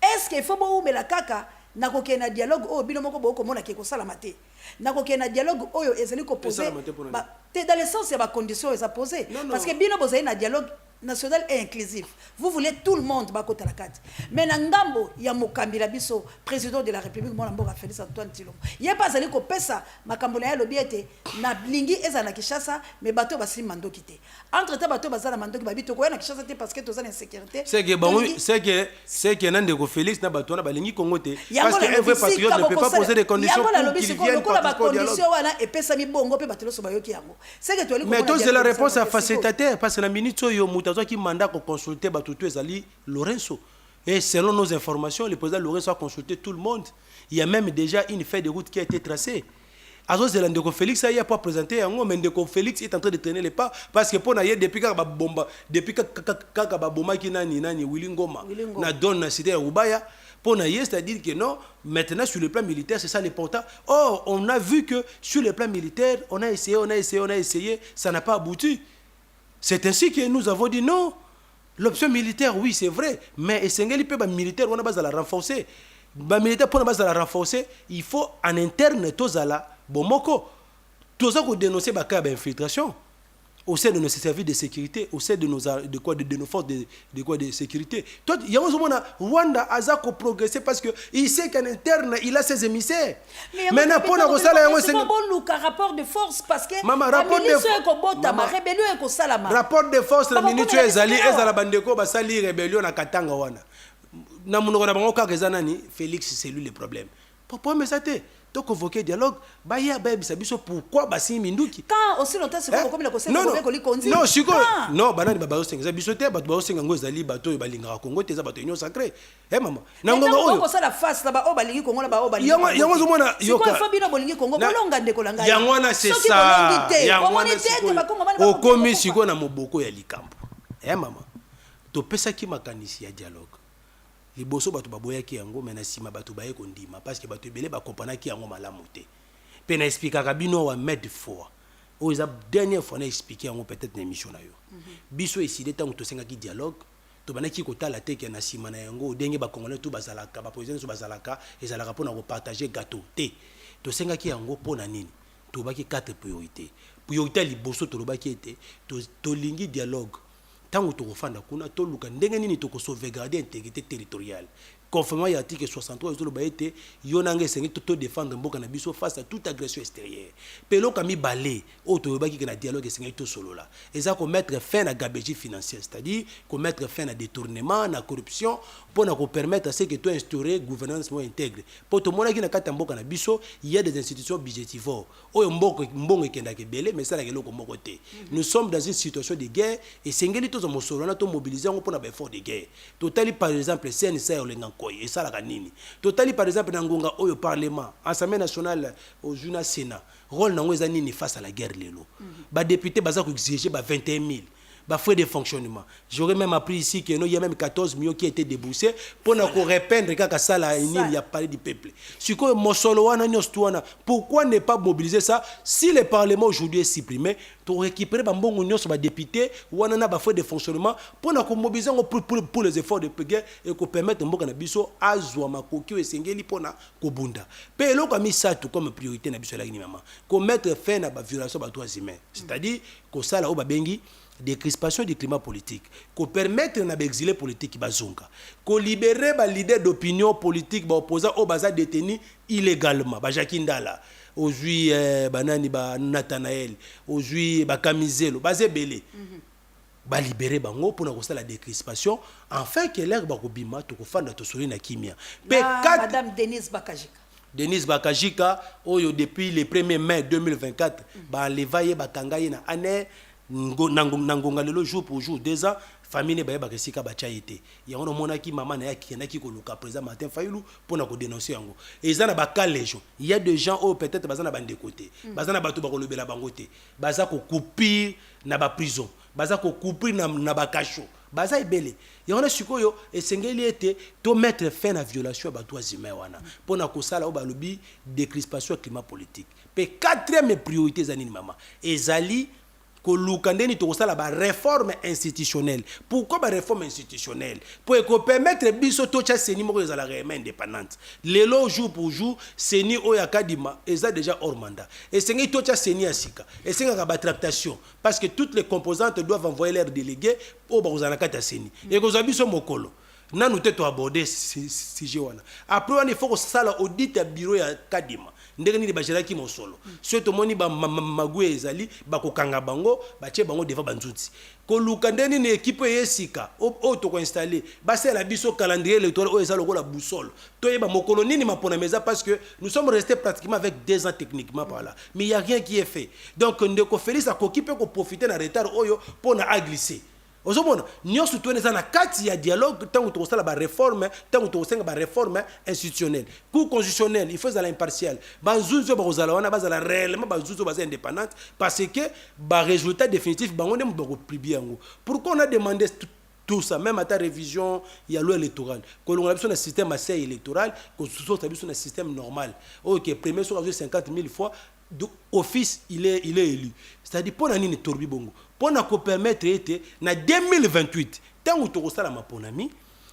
est-ce qu'il faut bo umela kaka na ko kena dialogue o bino moko bo ko mona ke ko sala maté na ko kena dialogue oyo ezali ko poser ba te dans le sens ya ba conditions eza poser parce que bino bozali na dialogue national et inclusif. Vous voulez tout le monde bakota la carte. Mais nangambo ya mokambila biso président de la République mon amboka Félix Antoine Tshilombo. Yé pas ali ko pesa makambo na ya lobiete na blingi eza na Kinshasa mais bato basili mandoki te. Entre temps bato bazala mandoki babito ko na Kinshasa te parce que tozana insécurité.
C'est que nande ko Félix na bato na balingi Congo te parce que un vrai patriote ne peut pas poser des conditions pour qu'il vienne participer au dialogue.
Et pesa mi bongo pe batelo so bayoki yango. C'est que toi
mais toi c'est la réponse à facilitateur parce que la minute yo qui mandat pour consulter Batutu Ezali Lorenzo. Et selon nos informations, le président Lorenzo a consulté tout le monde. Il y a même déjà une feuille de route qui a été tracée. Azos de Ndeko Félix, il n'y a pas présenté, mais Ndeko Félix est en train de traîner les pas parce que pour naïe depuis que bomba, depuis que bomba qui nani Willy Ngoma, na donne na cité Rubaya, pour naïe c'est-à-dire que non, maintenant sur le plan militaire c'est ça l'important. Or on a vu que sur le plan militaire, on a essayé, ça n'a pas abouti. C'est ainsi que nous avons dit non. L'option militaire, oui, c'est vrai. Mais militaire, on a besoin de la renforcer. Militaire, pour la renforcer, il faut en interne, tous à la bomoko. Tous à dénoncer la infiltration au sein de nos services de sécurité, au sein de nos forces de sécurité. Il y a un moment Rwanda a progressé parce qu'il sait qu'en interne, il a ses émissaires.
Mais maintenant, pour nous, c'est pas bon le rapport de force parce que
rapport de force, la minute ezali ezala bandeko basali rébellion na Katanga wana. Na munoko na bango ka Félix c'est lui le problème. problème ça te to convoquer dialogue ba ya ba bisa biso pourquoi ba si minduki
quand aussi longtemps c'est comme le conseil de ko konzi
non siko non banani ba ba senga biso te bato ba senga ngo ezali bato ba linga kongo te za bato union sacré mama na ngonga oyo
ko sala face là ba o ba lingi kongo là ba o ba lingi
yango zo mona
yoka siko fabino bolingi kongo bolonga ndeko langa
yango na c'est ça yango na o komi siko na moboko ya likambo mama to pesa ki makanisi ya dialogue liboso bato baboyaki yango mais na sima bato baye kondima parce que bato ebele bakompanaki yango malamu te pe na expliquaka bino wa mettre fois o eza dernière fois na expliquer yango peut-être na émission na yo biso eside tango tosengaki dialogue to banaki kotala te ke na sima na yango ndenge bakongolais to bazalaka bapresident so bazalaka ezalaka mpona kopartager gâteau te tosengaki yango mpona nini tobaki 4 priorité ya liboso tolobaki ete tolingi dialogue tango tokofanda kuna toluka ndenge nini tokosauvegarder intégrité territoriale conformément à l'article 63 toloba ete yo nanga esengi to défendre mboka na biso face à toute agression extérieure pelo kami balé o toyobaki ke na dialogue esengi to solola eza ko mettre fin à gabegie financière c'est-à-dire ko mettre fin à détournement na corruption pour na ko permettre à ce que to instaurer gouvernance mo intègre pour to mona ki na kata mboka na biso il y a des institutions budgétivores o mbongo ekenda ke belé mais ça la keloko moko te nous sommes dans une situation de guerre et sengeli to zo mosolo na to mobiliser ngo pour na effort de guerre totali par exemple CNSA olenga et ça la nini totali par exemple na ngonga oyo parlement assemblée nationale au juna sénat rôle nango eza nini face à la guerre lelo ba député baza ko exiger ba 21 000 ba frais de fonctionnement j'aurais même appris ici que il y a même 14 millions qui a été déboursés pour na ko répandre kaka sala nini il y a parlé du peuple siko mosolo wana nyostwana pourquoi ne pas mobiliser ça si le parlement aujourd'hui est supprimé pour récupérer ba mbongo nyos ba député wana na ba frais de fonctionnement pour na ko mobiliser pour les efforts de guerre et ko permettre mboka na biso azwa makoki esengeli pona ko bunda pe eloko amisa tout comme priorité na biso la ni maman ko mettre fin na ba violation ba droits humains c'est-à-dire ko sala o ba bengi décrispation du climat politique, qu'on permette na exilé politique bazonga, qu'on libérer ba leader d'opinion politique ba opposant au baza détenu illégalement, ba Jakindala, aujourd'hui banani ba Nathanaël, aujourd'hui ba Kamizelo, ba Zebele. Ba libérer bango pour na la décrispation afin que l'air ba kobima to ko fanda to sori na kimia.
Madame
Denise Bakajika oyo depuis le 1er mai 2024 ba levaye ba kangaye na année nangonga lelo jour pour jour déjà famille ne ba kesika ba chaité ya ono monaki maman na yaki na ki koluka président Martin Fayulu pour na ko dénoncer yango et ça na ba légion il y a des gens au peut-être bazana bande côté bazana bato ba ko lobela bangote baza ko couper na ba prison baza ko couper na ba cachot baza ebele ya ona sikoyo esengeli ete to mettre fin à violation ba droits humains wana pour na ko sala o ba lobi décrispation climat politique pe quatrième priorité zanini mama ezali kolukandeni to kosala ba réforme institutionnelle. Pourquoi ba réforme institutionnelle? Pour permettre biso to cha seni moko ezala réellement indépendante. Lelo jour pour jour seni oya kadima eza déjà hors mandat. Et sengi to cha seni asika. Et senga ka ba tractation parce que toutes les composantes doivent envoyer leurs délégués au bazana kata seni. Et ko biso mokolo. Na nous te to aborder si wana. Après il faut que ça la audit à bureau ya kadima. Ndenge ni bajela ki mosolo surtout moni ba magwe ezali bakokanga bango batie bango devant banzuti ko lukandeni ni équipe yesika o to ko installer ba c'est la biso calendrier électoral o ezalo ko la boussole to yeba mokolo nini mapona meza parce que nous sommes restés pratiquement avec 2 ans techniquement par là mais il y a rien qui est fait donc ndeko Félix akokipe ko profiter na retard oyo pour na glisser. Ozomona nyonso to neza na kati ya dialogue tango to sala ba réforme tango to senga ba réforme institutionnelle cour constitutionnelle il faut ça impartial banzuzo ba kozala wana bazala réellement banzuzo baza indépendante parce que ba résultat définitif bango ndem ba ko publier yango pourquoi on a demandé tout ça même à ta révision il y a loi électorale que l'on a besoin d'un système assez électoral que ce soit besoin d'un système normal OK premier sur 50 000 fois d'office il est élu c'est-à-dire pour nani torbi bongo pour na ko permettre ete na 2028 tango to kosala maponami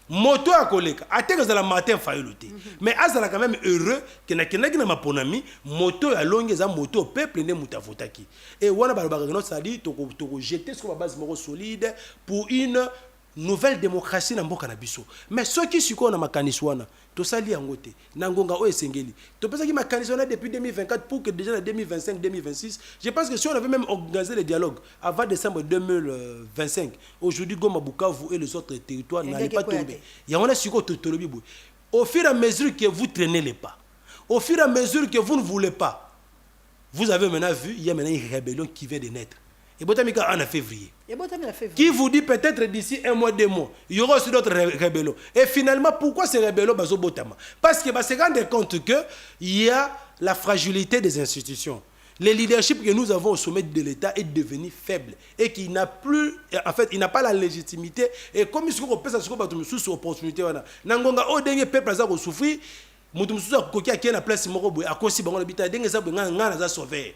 moto akoleka ateka za la Martin Fayulu te mais azala quand même heureux que na kenaki na maponami moto ya longue za moto peuple ne mutavotaki et wana balobaka no sali to jeter sur la base moko solide pour une nouvelle démocratie na mboka na biso mais ceux qui siko na makanisi wana to sali yango te na ngonga o esengeli to pesa ki makanisi wana depuis 2024 pour que déjà en 2025 2026 je pense que si on avait même organisé le dialogue avant décembre 2025 aujourd'hui Goma Bukavu et les autres territoires n'allaient pas tomber il y a on a siko to tolobi au fur et à mesure que vous traînez les pas Au fur et à mesure que vous ne voulez pas, vous avez maintenant vu, il y a maintenant une rébellion qui vient de naître. Et Botamika en février. Qui vous dit peut-être d'ici 1 mois, 2 mois, il y aura aussi d'autres rébellions. Et finalement, pourquoi ces rébellions bazo Botama? Parce que se rendre compte qu'il y a la fragilité des institutions. Le leadership que nous avons au sommet de l'État est devenu faible et qu'il n'a plus, en fait, il n'a pas la légitimité. Et comme il se peut ça, sous opportunité, nangonga o dengue peuple za ko souffrir, mutu mususu akoki akena na place moko boy akosi bango na bita dengue za ngana ngana za sauver.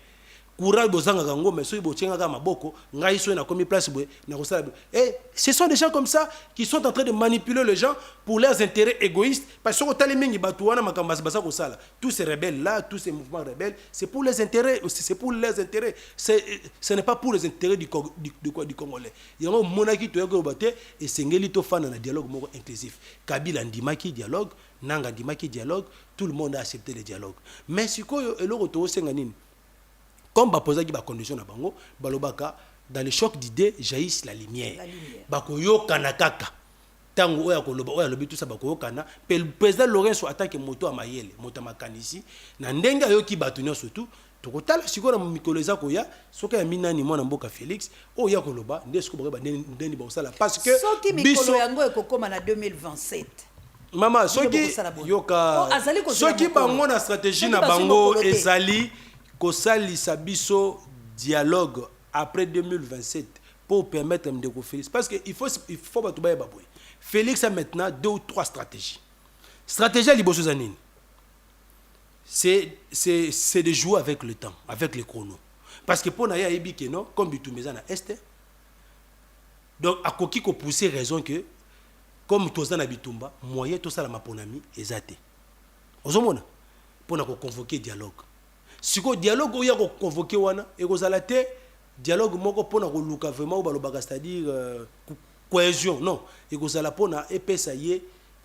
Courant bozanga kango mais so ibochenga ka maboko ngai so na komi place boy na ko sala. Et ce sont des gens comme ça qui sont en train de manipuler les gens pour leurs intérêts égoïstes parce que tali mingi batu wana makamba basa ko sala. Tous ces rebelles là, tous ces mouvements rebelles, c'est pour les intérêts, c'est pour les intérêts, ce n'est pas pour les intérêts du Congolais. Il y a un monarchie to yako baté et sengeli to fana na dialogue moko inclusif. Kabila ndimaki dialogue, Nanga ndimaki dialogue, tout le monde a accepté le dialogue. Mais sikoyo eloko to senga nini? Comme bapoza ki ba condition na bango, balobaka dans le choc d'idées jaillisse la lumière. Bakoyo kanakaka. Tango oya koloba oya lobi tout ça bakoyo kana, le président Lorenzo attaque moto amayele, moto makanisi, na ndenga yo ki batunyo surtout, tokotala siko na mikolo eza koya, soka ya minani mwana mboka Félix, oya koloba ndesko ba ndeni ba osala parce que
soki mikolo yango ekokoma na 2027.
Mama, soki yoka soki bango na stratégie na bango ezali Kosali Sabiso dialogue après 2027 pour permettre de Félix. Parce qu'il faut pas tout bailler. Félix a maintenant 2 ou 3 stratégies. Stratégie à Liboso Zanine, c'est de jouer avec le temps, avec les chronos. Parce que pour Naya Ebi non, comme Bitumeza na Est, donc à Koki ko pousser raison que comme Toza na Bitumba, moyen tout ça la maponami ezate. Ozomona pour na ko convoquer dialogue. Si le dialogue où il y a convoqué wana et que dialogue moko pona ko luka vraiment ou balobaka c'est-à-dire cohésion non et que la pona epesa ye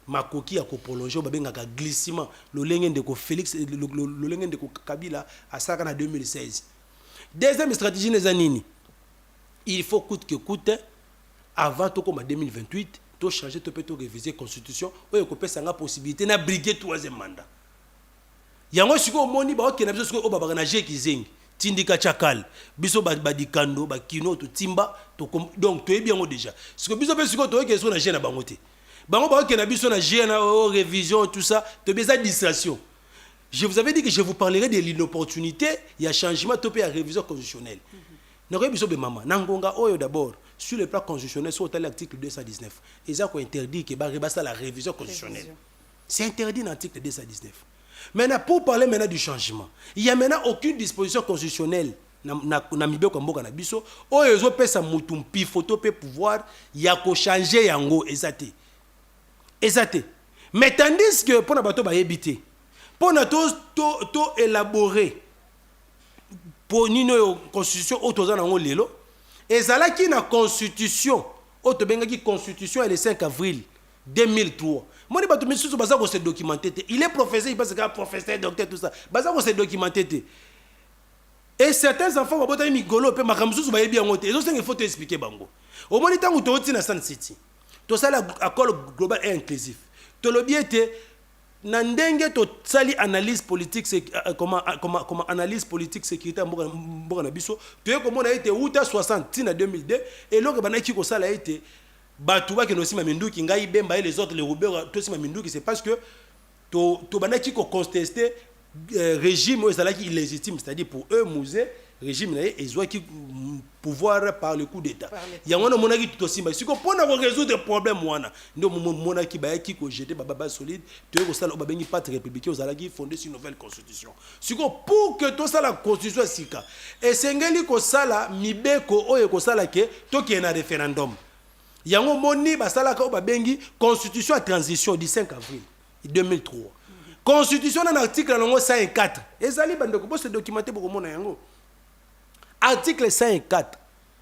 makoki ya ko prolonger ba benga glissement le lenge de ko Félix le lenge de ko Kabila à ça en 2016. Deuxième stratégie les anini. Il faut coûte que coûte avant to comme 2028 to changer to peut réviser constitution ou ko pesa nga possibilité na briguer 3e mandat. Yango siko moni ba okena biso siko obaba na je kizengi tindika chakal biso ba dikando ba kino to timba to donc to ebi yango déjà siko biso pe siko to okeso na je na bango te bango ba okena biso na je na révision tout ça to beza distraction. Je vous avais dit que je vous parlerai de l'inopportunité il y a changement to pe à révision constitutionnelle. Na ko biso be mama nangonga oyo d'abord sur le plan constitutionnel sur l'article 219 ils ont interdit que ba rebasa la révision constitutionnelle. C'est interdit dans l'article 219. Maintenant, pour parler maintenant du changement, il n'y a maintenant aucune disposition constitutionnelle na mibeko mboka na biso o ezo pesa mutumpi photo pe pouvoir ya ko changer yango ezate. Mais tandis que pour na bato ba yebité, pour na to élaborer pour nino constitution autoza nango lelo ezalaki na constitution auto bengaki constitution le 5 avril 2003. Moi, se documenter. Il est professeur, il pense qu'il est professeur, docteur, tout ça. Il se documenter. Et certains enfants vont être migolo, mais il faut t'expliquer. Au moment où tu es dans Sun City, tu as l'accord global et inclusif. Tu as bien été, nandenge to sali analyse politique comment analyse politique sécurité mboka na biso tu es comment on a été outa 60 tina 2002 et donc banaki ko sala été batuba ke no sima minduki ngai bemba et les autres les roubaix to sima minduki c'est parce que to banaki ko contester régime ezalaki illégitime c'est-à-dire pour eux musée régime na ezwa ki pouvoir par le coup d'état ya ngona monaki to simba siko pona ko résoudre problème wana ndo monaki ba ki ko jeter baba solide to ko sala obabengi parti républicain ozalaki fonder une nouvelle constitution siko pour que to sala constitution sika esengeli ko sala mibeko oyo ko sala ke to ki na référendum yango moni basala ka obabengi constitution à transition du 5 avril 2003 constitution dans l'article 104 ezali bande ko se documenter pour mona yango article 104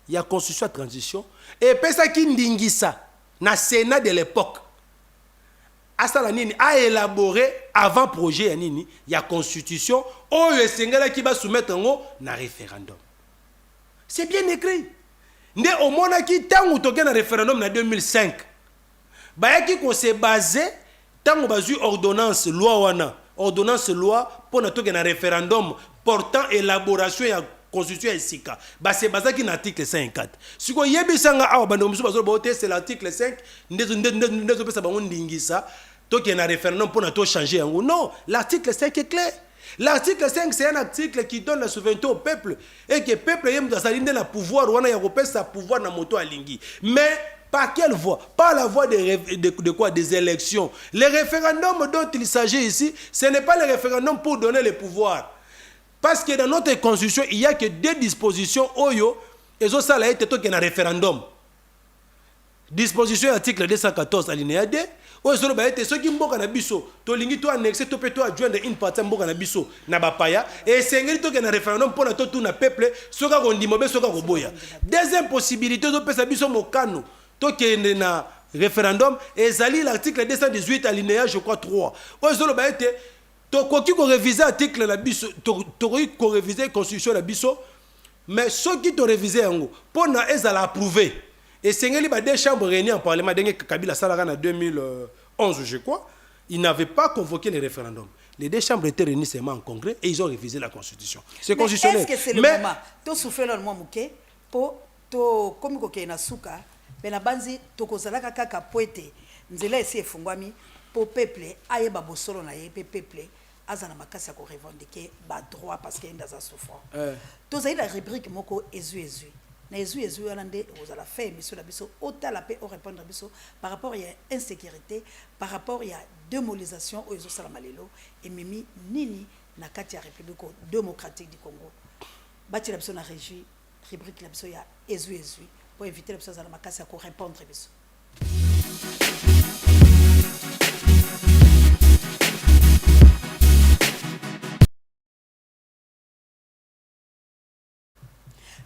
il y a constitution à transition et pesa ki ndingisa na Sénat de l'époque asala nini a élaboré avant projet ya nini il y a constitution oyo esengela ki ba soumettre ngo na référendum c'est bien écrit nde omona ki tangu toke na référendum na 2005 ba ki ko se basé tangu bazui ordonnance loi wana ordonnance loi pour notre un référendum portant élaboration et constitution et sika. C'est basé qui l'article 54. Si vous avez c'est l'article 5. Donc il y a un référendum pour nous changer. Non, l'article 5 est clair. L'article 5, c'est un article qui donne la souveraineté au peuple. Et que le peuple a le pouvoir, on a sa pouvoir dans moto à Lingui. Mais par quelle voie? Par la voie de quoi? Des élections. Les référendums dont il s'agit ici, ce n'est pas le référendum pour donner le pouvoir. Parce que dans notre constitution, il n'y a que deux dispositions. Oyo, et ça, là, il y a un référendum. Disposition article 214 alinéa 2. Oyo ba ete soki mboka na biso to lingi to annexer to peto adjoindre une partie mboka na biso na bapaya et sengeli to na référendum pour na to tout na peuple soka ko ndimo be soka ko boya. Deuxième possibilité to pesa biso mokano to kende na référendum ezali l'article 218 alinéa je crois 3. Oyo ba ete to koki ko réviser article la biso to ko réviser constitution la biso mais soki to réviser yango pour na ezala approuver. Et Sengeli a des chambres réunies en parlement. Kabila Salagan en 2011, je crois. Ils n'avaient pas convoqué les référendums. Les deux chambres étaient réunies seulement en congrès et ils ont révisé la constitution. C'est constitutionnel.
Est-ce que c'est le moment? Tu souffles le moment pour comme tu na suka, mais la banzi tu kozala kaka poete. Nzela esi efungwami pour peuple aye ba bosolo na ye peuple azana makasi ko revendiquer ba droit parce qu'il y a des souffrants. Tu as la rubrique moko ezu. Na ezu alande aux la fait monsieur la biso ota la paix au répondre biso par rapport à insécurité par rapport à démobilisation aux ezo sala malelo et mimi nini na kati ya République démocratique du Congo bati la biso na régie rubrique la biso ya ezu pour éviter la biso za la makasi à répondre biso.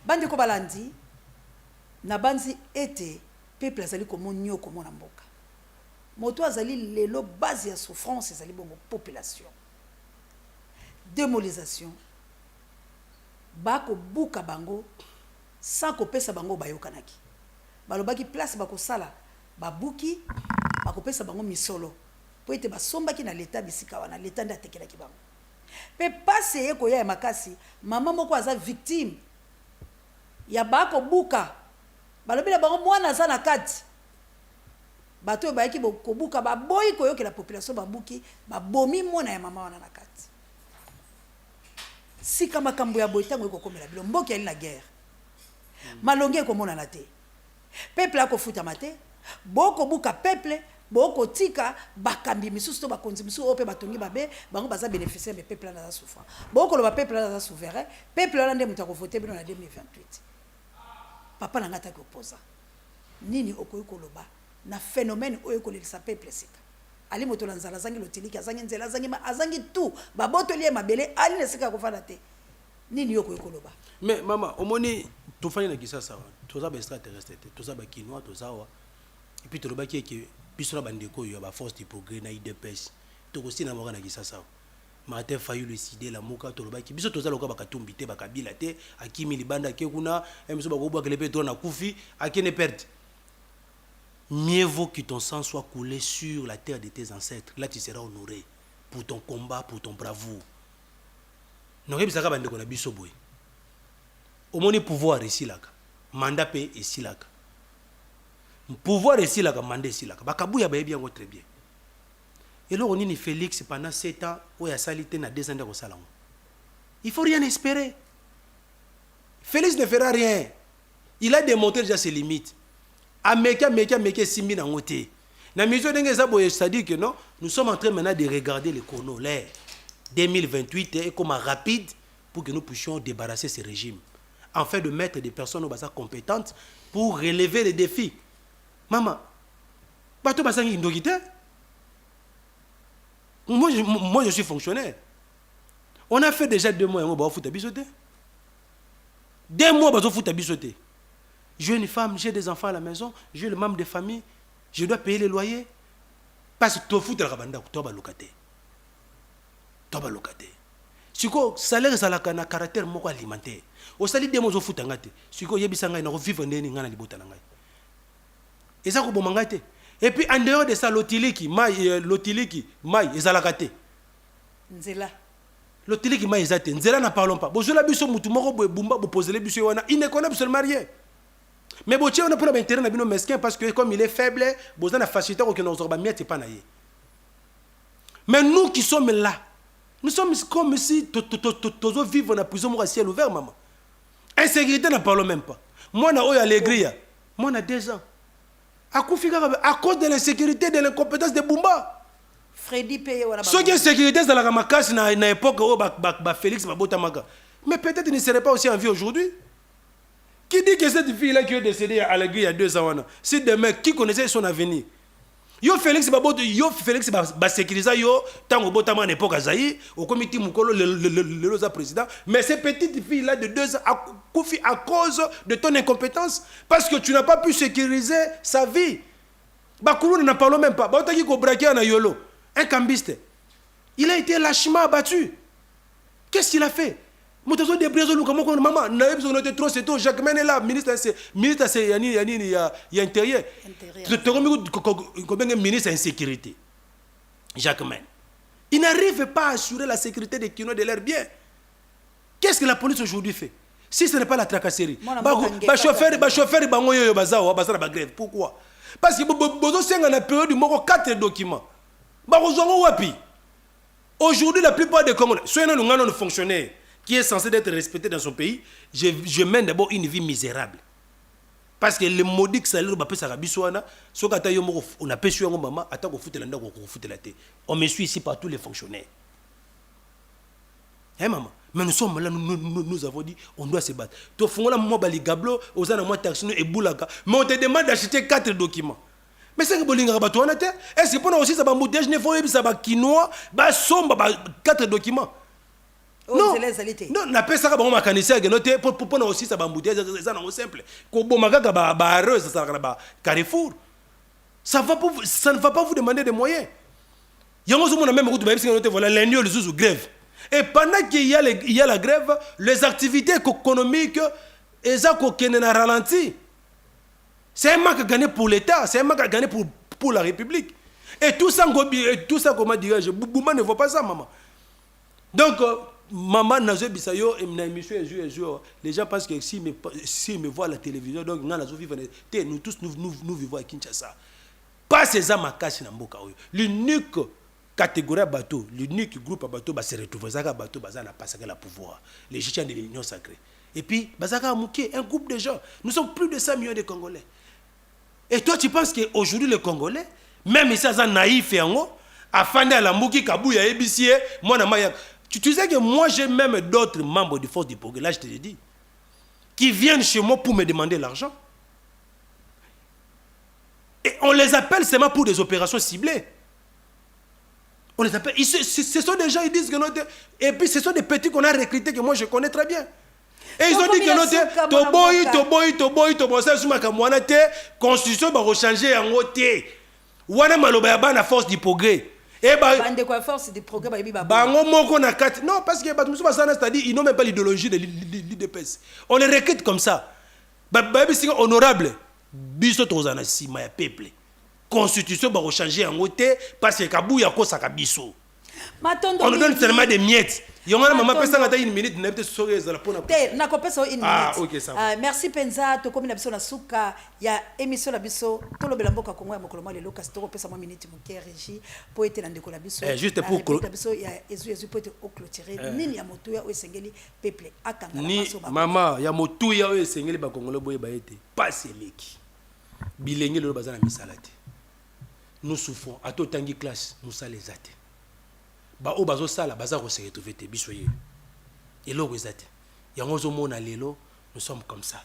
Bandi ko balandi na banzi ete peuple azali komonyo komona mboka moto azali lelo base ya souffrance azali bongo population démobilisation bako buka bango sans kopesa bango bayokanaki balobaki place bako sala babuki bako pesa bango misolo po ete basombaki na l'état bisika wana l'état nda tekelaki bango pe passe ye ko ya makasi mama moko aza victime ya bako buka balobi na bango mwana za na kati bato bayaki kobuka baboyi koyoke la population babuki babomi mwana ya mama wana na kati sika makambo ya boyi tango ekokomela bilo mboki ali na guerre malongi ekomona te peuple akofutama te boko buka peuple boko tika bakambi misusu to bakonzi misusu ope batongi babe bango baza bénéficiaire mais peuple na souffrant boko lo ba peuple na souverain peuple na nde muta ko voter bino na 2028 papa na ngata ko posa nini okoyi koloba na phénomène oyo ko lelisa peuple sika ali moto na nzala zangi lotiliki azangi nzela azangi tout baboto lié mabele ali na sika ko fana te nini okoyi koloba
mais mama omoni tofani na kisasa toza ba extraterrestre toza ba kinois toza wa et puis tolobaki ke biso na bandeko yo ba force du progrès na IDPS tokosi na moka na kisasa Martin Fayulu décidé la moka tolobaki biso toza loka bakatumbi te bakabila te akimi libanda ke kuna biso bakobwa kele pe to na kufi akene perte. Mieux vaut que ton sang soit coulé sur la terre de tes ancêtres. Là tu seras honoré pour ton combat, pour ton bravoure. Non bisaka bandeko na biso boy. Omoni pouvoir ici là. Mandat pe ici là. Pouvoir ici là, mandat ici là. Bakabuya ba bien très bien. Et là, on dit Félix pendant 7 ans, où il a salité na 2 ans de salon. Il faut rien espérer. Félix ne fera rien. Il a démontré déjà ses limites. Ameka simbi na ngote. Na miso denge za boye c'est-à-dire que non, nous sommes en train maintenant de regarder les chronos. L'air 2028 est comme rapide pour que nous puissions débarrasser ce régime. Afin de mettre des personnes compétentes pour relever les défis. Maman, bato basangi ndogite. Moi, je suis fonctionnaire. On a fait déjà 2 mois, on va foutre à bisoter. 2 mois, on va foutre à bisoter. J'ai une femme, j'ai des enfants à la maison, j'ai le membre de famille, je dois payer les loyers. Parce que tu fous de la rabanda, tu vas locater. Tu vas locater. Si le salaire est un caractère alimentaire, au salaire des mots, tu fous de la si tu vivre dans les bottes. Et ça, c'est ce et puis en dehors de ça, l'otiliki, maï, ezalakate.
Nzela.
L'hôtel qui m'a exaté. Nzela n'a parlons pas. Bozola biso mutumoko boe bumba bo poser les biso wana. Il ne connaît absolument rien. Mais botier on a pour l'intérêt na bino mesquin parce que comme il est faible, boza na facilité ko que nous orba miette pas na ye. Mais nous qui sommes là, nous sommes comme si tous vivre dans prison à ciel ouvert maman. Insécurité n'a parlons même pas. Moi na oyo alegria. Moi na 2 ans. À cause de l'insécurité, de l'incompétence de Bumba.
Freddy paye wala.
Ceux qui ont sécurité dans la makasi na époque où Félix Babotamaga. Mais peut-être il ne serait pas aussi en vie aujourd'hui. Qui dit que cette fille-là qui est décédée à l'aiguille il y a 2 ans, c'est demain, qui connaissait son avenir? Yo Félix ba sécuriser yo tango botama en époque azaï au comité mukolo le président, mais ces petites filles là de 2 ans à cause de ton incompétence parce que tu n'as pas pu sécuriser sa vie. Bakulu n'en parlons même pas. Baotaki ko braquer na yolo, un cambiste. Il a été lâchement abattu. Qu'est-ce qu'il a fait? Motazo de Brésil comment maman n'a besoin de trop c'est tout Jacques Mene là ministre c'est yani il y a intérieur. Combien ministre insécurité. Jacques Mene. Il n'arrive pas à assurer la sécurité des kino de leurs biens. Qu'est-ce que la police aujourd'hui fait? Si ce n'est pas la tracasserie. Chauffeur bango yo bazao bazala ba grève. Pourquoi? Parce que bozo senga na période du moko 4 documents. Bazongo wapi? Aujourd'hui la plupart des Congolais, soit non fonctionnaires qui est censé être respecté dans son pays, je mène d'abord une vie misérable. Parce que le maudit salaire va payer Sarabisouana, ce on a payé sur un maman, attends qu'on foute la ndako, qu'on foute la tête. On me suit ici par tous les fonctionnaires. Hein maman? Mais nous sommes là, nous avons dit, on doit se battre. Tu fais là, moi, bali gablo, aux ans, moi, taxino et boulaka. Mais on te demande d'acheter 4 documents. Mais c'est que bolinga rabatou en terre. Est-ce que pendant aussi ça va mouter, je ne faut pas ça va quinoa, bah sombre, 4 documents. Non, non, na pesa ka bango makanisi ya genote pour aussi ça bambouter ça non simple. Ko bomaka ka ba heureuse ça ba Carrefour. Ça ne va pas vous demander des moyens. Yango zo mona même ko tuba bisinga note voilà lundi le jour grève. Et pendant qu'il y a la grève, les activités économiques eza ko kenena ralenti. C'est un manque à gagner pour l'État, c'est un manque à gagner pour la République. Et tout ça comment dirais-je, Bouma ne voit pas ça maman. Donc maman nazo bisayo et na émission un jour les gens pensent que si me voient à la télévision donc nazo vivre nous tous nous vivons à Kinshasa pas ces amakasi na mboka oyo l'unique catégorie bateau l'unique groupe bateau ba se retrouver ça bateau bazana passer la pouvoir les chrétiens de l'union sacrée et puis bazaka muké un groupe de gens nous sommes plus de 5 millions de Congolais et toi tu penses que aujourd'hui les Congolais même ici ça naïf et en afin de la muki kabuya ebisie moi na maya. Tu sais que moi j'ai même d'autres membres de force du progrès, là je te l'ai dit, qui viennent chez moi pour me demander l'argent. Et on les appelle seulement pour des opérations ciblées. On les appelle, ce sont des gens, ils disent que notre... Et puis ce sont des petits qu'on a recrutés que moi je connais très bien. Et ils ont dit que notre... Toboy, ça souma kamwana te, constitution va rechanger en côté. Wana maloba ya ba na force du progrès. Et
force du progrès
non parce que c'est-à-dire ils n'ont même pas l'idéologie de l'IDPS. On les recrute comme ça. C'est honorable. Biso tozana sima ya peuple. Constitution va changer en côté parce que Kabou yako sakabiso. On nous donne seulement des miettes. Maman pesa ngata une minute na peut sourire za la pona.
Na kopesa une minute.
Ah OK ça va.
Merci Penza to komi na biso na suka ya émission la biso tolobela mboka Kongo ya mokolo mwa lelo kasi to kopesa moi minute moke régie pour être na ndeko la biso.
Juste pour
la biso ya ezu pour être au clôturer nini ya moto ya esengeli peuple akanga na
maso ba. Mama ya moto ya esengeli ba Congolais boye ba été pas seleki. Bilenge lelo bazana misalate. Nous souffrons à tout tangi classe nous ça les até. Ba o bazo sala baza ko se retrouver te bisoye eloko ezate yango zo mona lelo nous sommes comme ça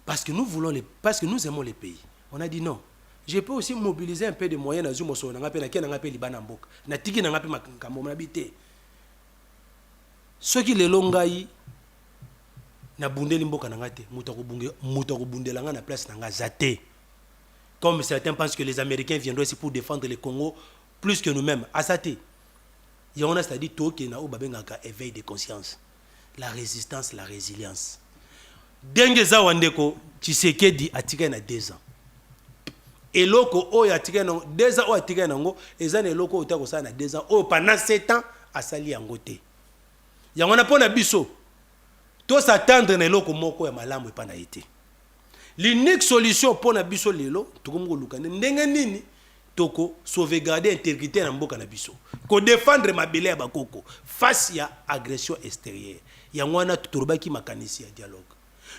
parce que nous aimons les pays. On a dit non, je peux aussi mobiliser un peu de moyens na zumo so na ngape na kena ngape libana mboka na tiki na ngape makambo na bité soki lelo ngai na bundeli mboka na ngate muta ko bundela nga na place na nga zate comme certains pensent que les Américains viendront ici pour défendre le Congo plus que nous-mêmes. Asate. Il y a c'est-à-dire tout qui n'a pas éveil de conscience. La résistance, la résilience. Dengue za wandeko, Tshisekedi atika na 2 ans. eloko oyo atika nango 2 ans oyo atika nango eza na eloko oyo tako sala na 2 ans oyo pendant 7 ans asali yango te yango na pona biso to s'attendre na eloko moko ya malamu epana ete l'unique solution pona biso lelo tokomo luka ndenge nini toko sauvegarder intégrité na mboka na biso ko défendre mabele ya bakoko face ya agression extérieure yango wana tolobaki makanisi ya dialogue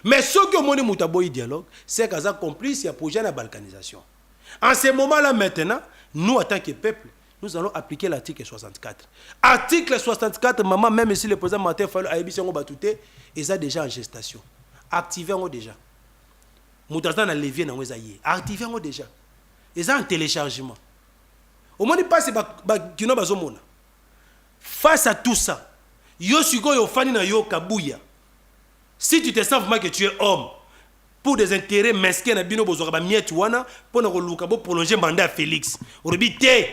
mais ce que moni mutaboyi dialogue c'est kaza complice ya projet na balkanisation. En ce moment-là maintenant, nous en tant que peuple, nous allons appliquer l'article 64. Article 64, maman, même si le président Martin Fayulu a émis son batouté, ils sont déjà en gestation. Activez-en déjà. Moutazan a levier dans les aïeux. Activez-en déjà. Ils sont en téléchargement. Au moins, il passe kino bazomona. Face à tout ça, yo sugo yo fani na yo kabuya. Si tu te sens vraiment que tu es homme, pour des intérêts mesquins na bino bozora ba miet wana pour na koluka bo prolonger mandat Félix orobi té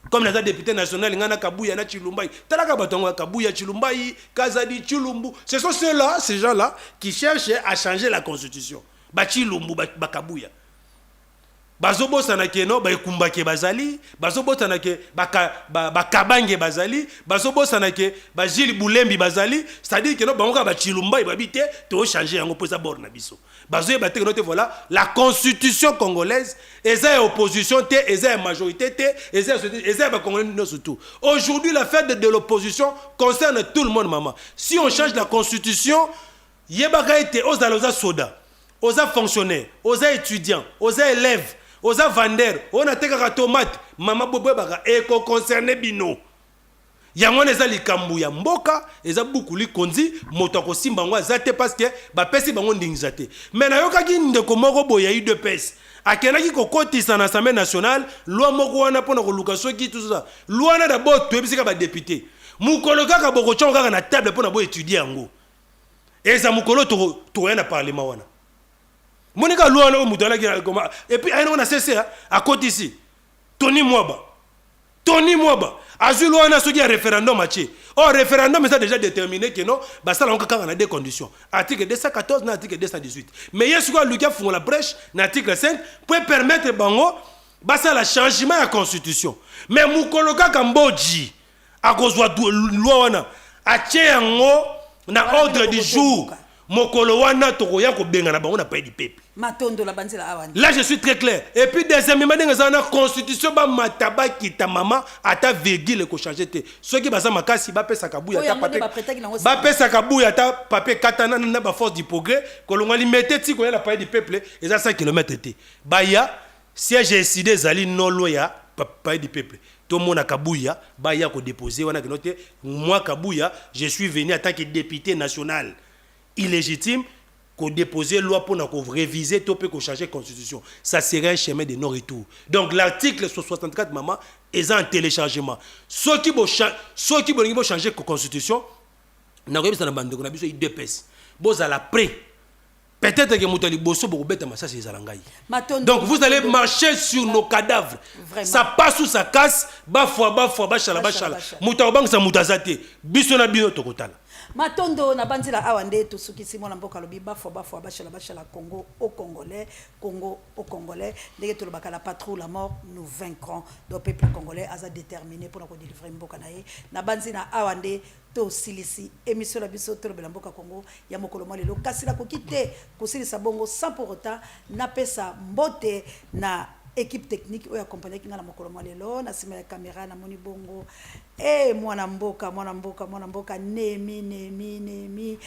comme les députés nationaux ngana kabuya na Chilumbai talaka batongo kabuya Chilumbai Kazadi Chilumbu ce sont ceux-là ces gens-là qui cherchent à changer la constitution ba Chilumbu ba kabuya bazobosana ke no ba ekumbake bazali bazobosana ke ba kabange bazali bazobosana ke ba Gilles Boulembi bazali c'est-à-dire que no bango ba Chilumbai ba bité to changer yango pour ça bord na biso bazoye ba te voilà la constitution congolaise eza opposition te eza majorité te eza ba congolais no surtout aujourd'hui l'affaire de l'opposition concerne tout le monde maman si on change la constitution yebaka ete oza soda oza fonctionnaire oza étudiant oza élève oza vendeur on a tekaka tomate mama bobo baka eko concerné bino yango eza likambu ya mboka eza bukuli konzi moto akosimba ngo azate parce que ba pesi bango ndingisa te mais na yokaki ndeko moko boya UDPS akenaki kokotisa na Assemblée nationale loi moko wana pona koluka soki tout ça loi na d'abord toyebisika ba député mukolo kaka boko chonga kaka na table pona bo étudier yango eza mukolo to na parlement wana monika loi na mutala ki et puis ayina na cessé à côté ici Tony Mwaba azui loi na soki ya référendum ache oh référendum ça déjà déterminé que non basala on kaka na deux conditions article 214 na article 218 mais yesu ko lukia fungo la brèche na article 5 pour permettre bango basala changement ya constitution mais mukolo kaka mboji akozwa loi wana ache yango na ordre du jour mokolo wana tokoya ko benga na bango na pays du peuple
matondo la banzela awandi. Là
je suis très clair et puis deuxièmement dans la constitution ba mataba kita mama ata virgule ko changer te ceux qui baza makasi ba pesa kabuya ta papier ba pesa kabuya ta papier katana na ba force du progrès ko longa limité ti ko ya la pays du peuple et ça 5 km te ba ya siège décidé zali non loya pays du peuple tout le monde a kabuya ba ya ko déposer wana que noté moi kabuya je suis venu en tant que député national illégitime qu'on déposer loi pour réviser tout peut changer constitution ça serait un chemin de non-retour donc l'article 64 maman est en téléchargement ceux qui vont changer la constitution na ko bisa na bande ko na biso IDPS boza la près peut-être que mutali bosso pour beta massa c'est zalangai donc vous allez marcher sur nos cadavres vraiment. Ça passe ou ça casse ba chala mutaba bang sa mutazate biso na bino tokotala
matondo na banzila awande to sukisi mona mboka lobi bafwa bashala Congo au Congolais ndenge to lobaka la patrouille la mort nous vaincrons le peuple congolais a déterminé pour nous délivrer mboka na ye na banzina awande to silisi émission la biso to lobela mboka Congo ya mokolo mwa lelo kasi la kokite kosilisa bongo sans pour autant na pesa mbote na équipe technique ou accompagné qui na mokolo mwa lelo na sima ya caméra na moni bongo mwana mboka Nemi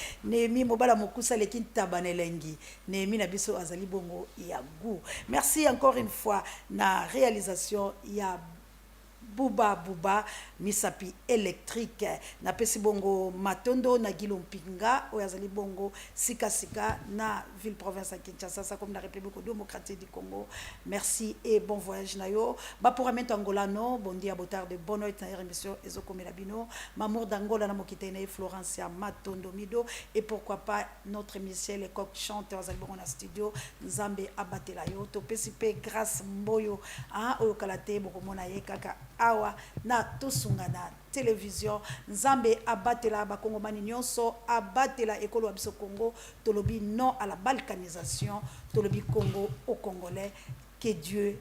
mobala mokusa lekin tabanelengi Nemi na biso azali bongo ya goût. Merci encore une fois na réalisation ya Bouba misapi électrique na pesi bongo matondo na Gilompinga oyazali bongo sika na ville province à Kinshasa comme la République démocratique du Congo. Merci et bon voyage nayo ba pour amento angolano bon dia botar de bonne nuit na émission ezokomela bino mamour d'Angola na mokitene Florencia Matondo Mido et pourquoi pas notre Michel les coq chanteur azali bongo na studio Nzambe abatela yo to pesi pe grâce mboyo oyokalate bokomona ye kaka awa na tosungana télévision Nzambe abatela bakongomani nyonso abatela ekolo biso Congo tolobi non à la balkanisation tolobi Congo au Congolais que Dieu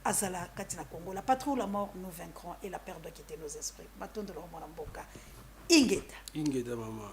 azala kati na Congo. La patrie ou la mort, nous vaincrons et la peur doit quitter nos esprits. Matondo lo mona mboka. Ingeta.
Ingeta maman.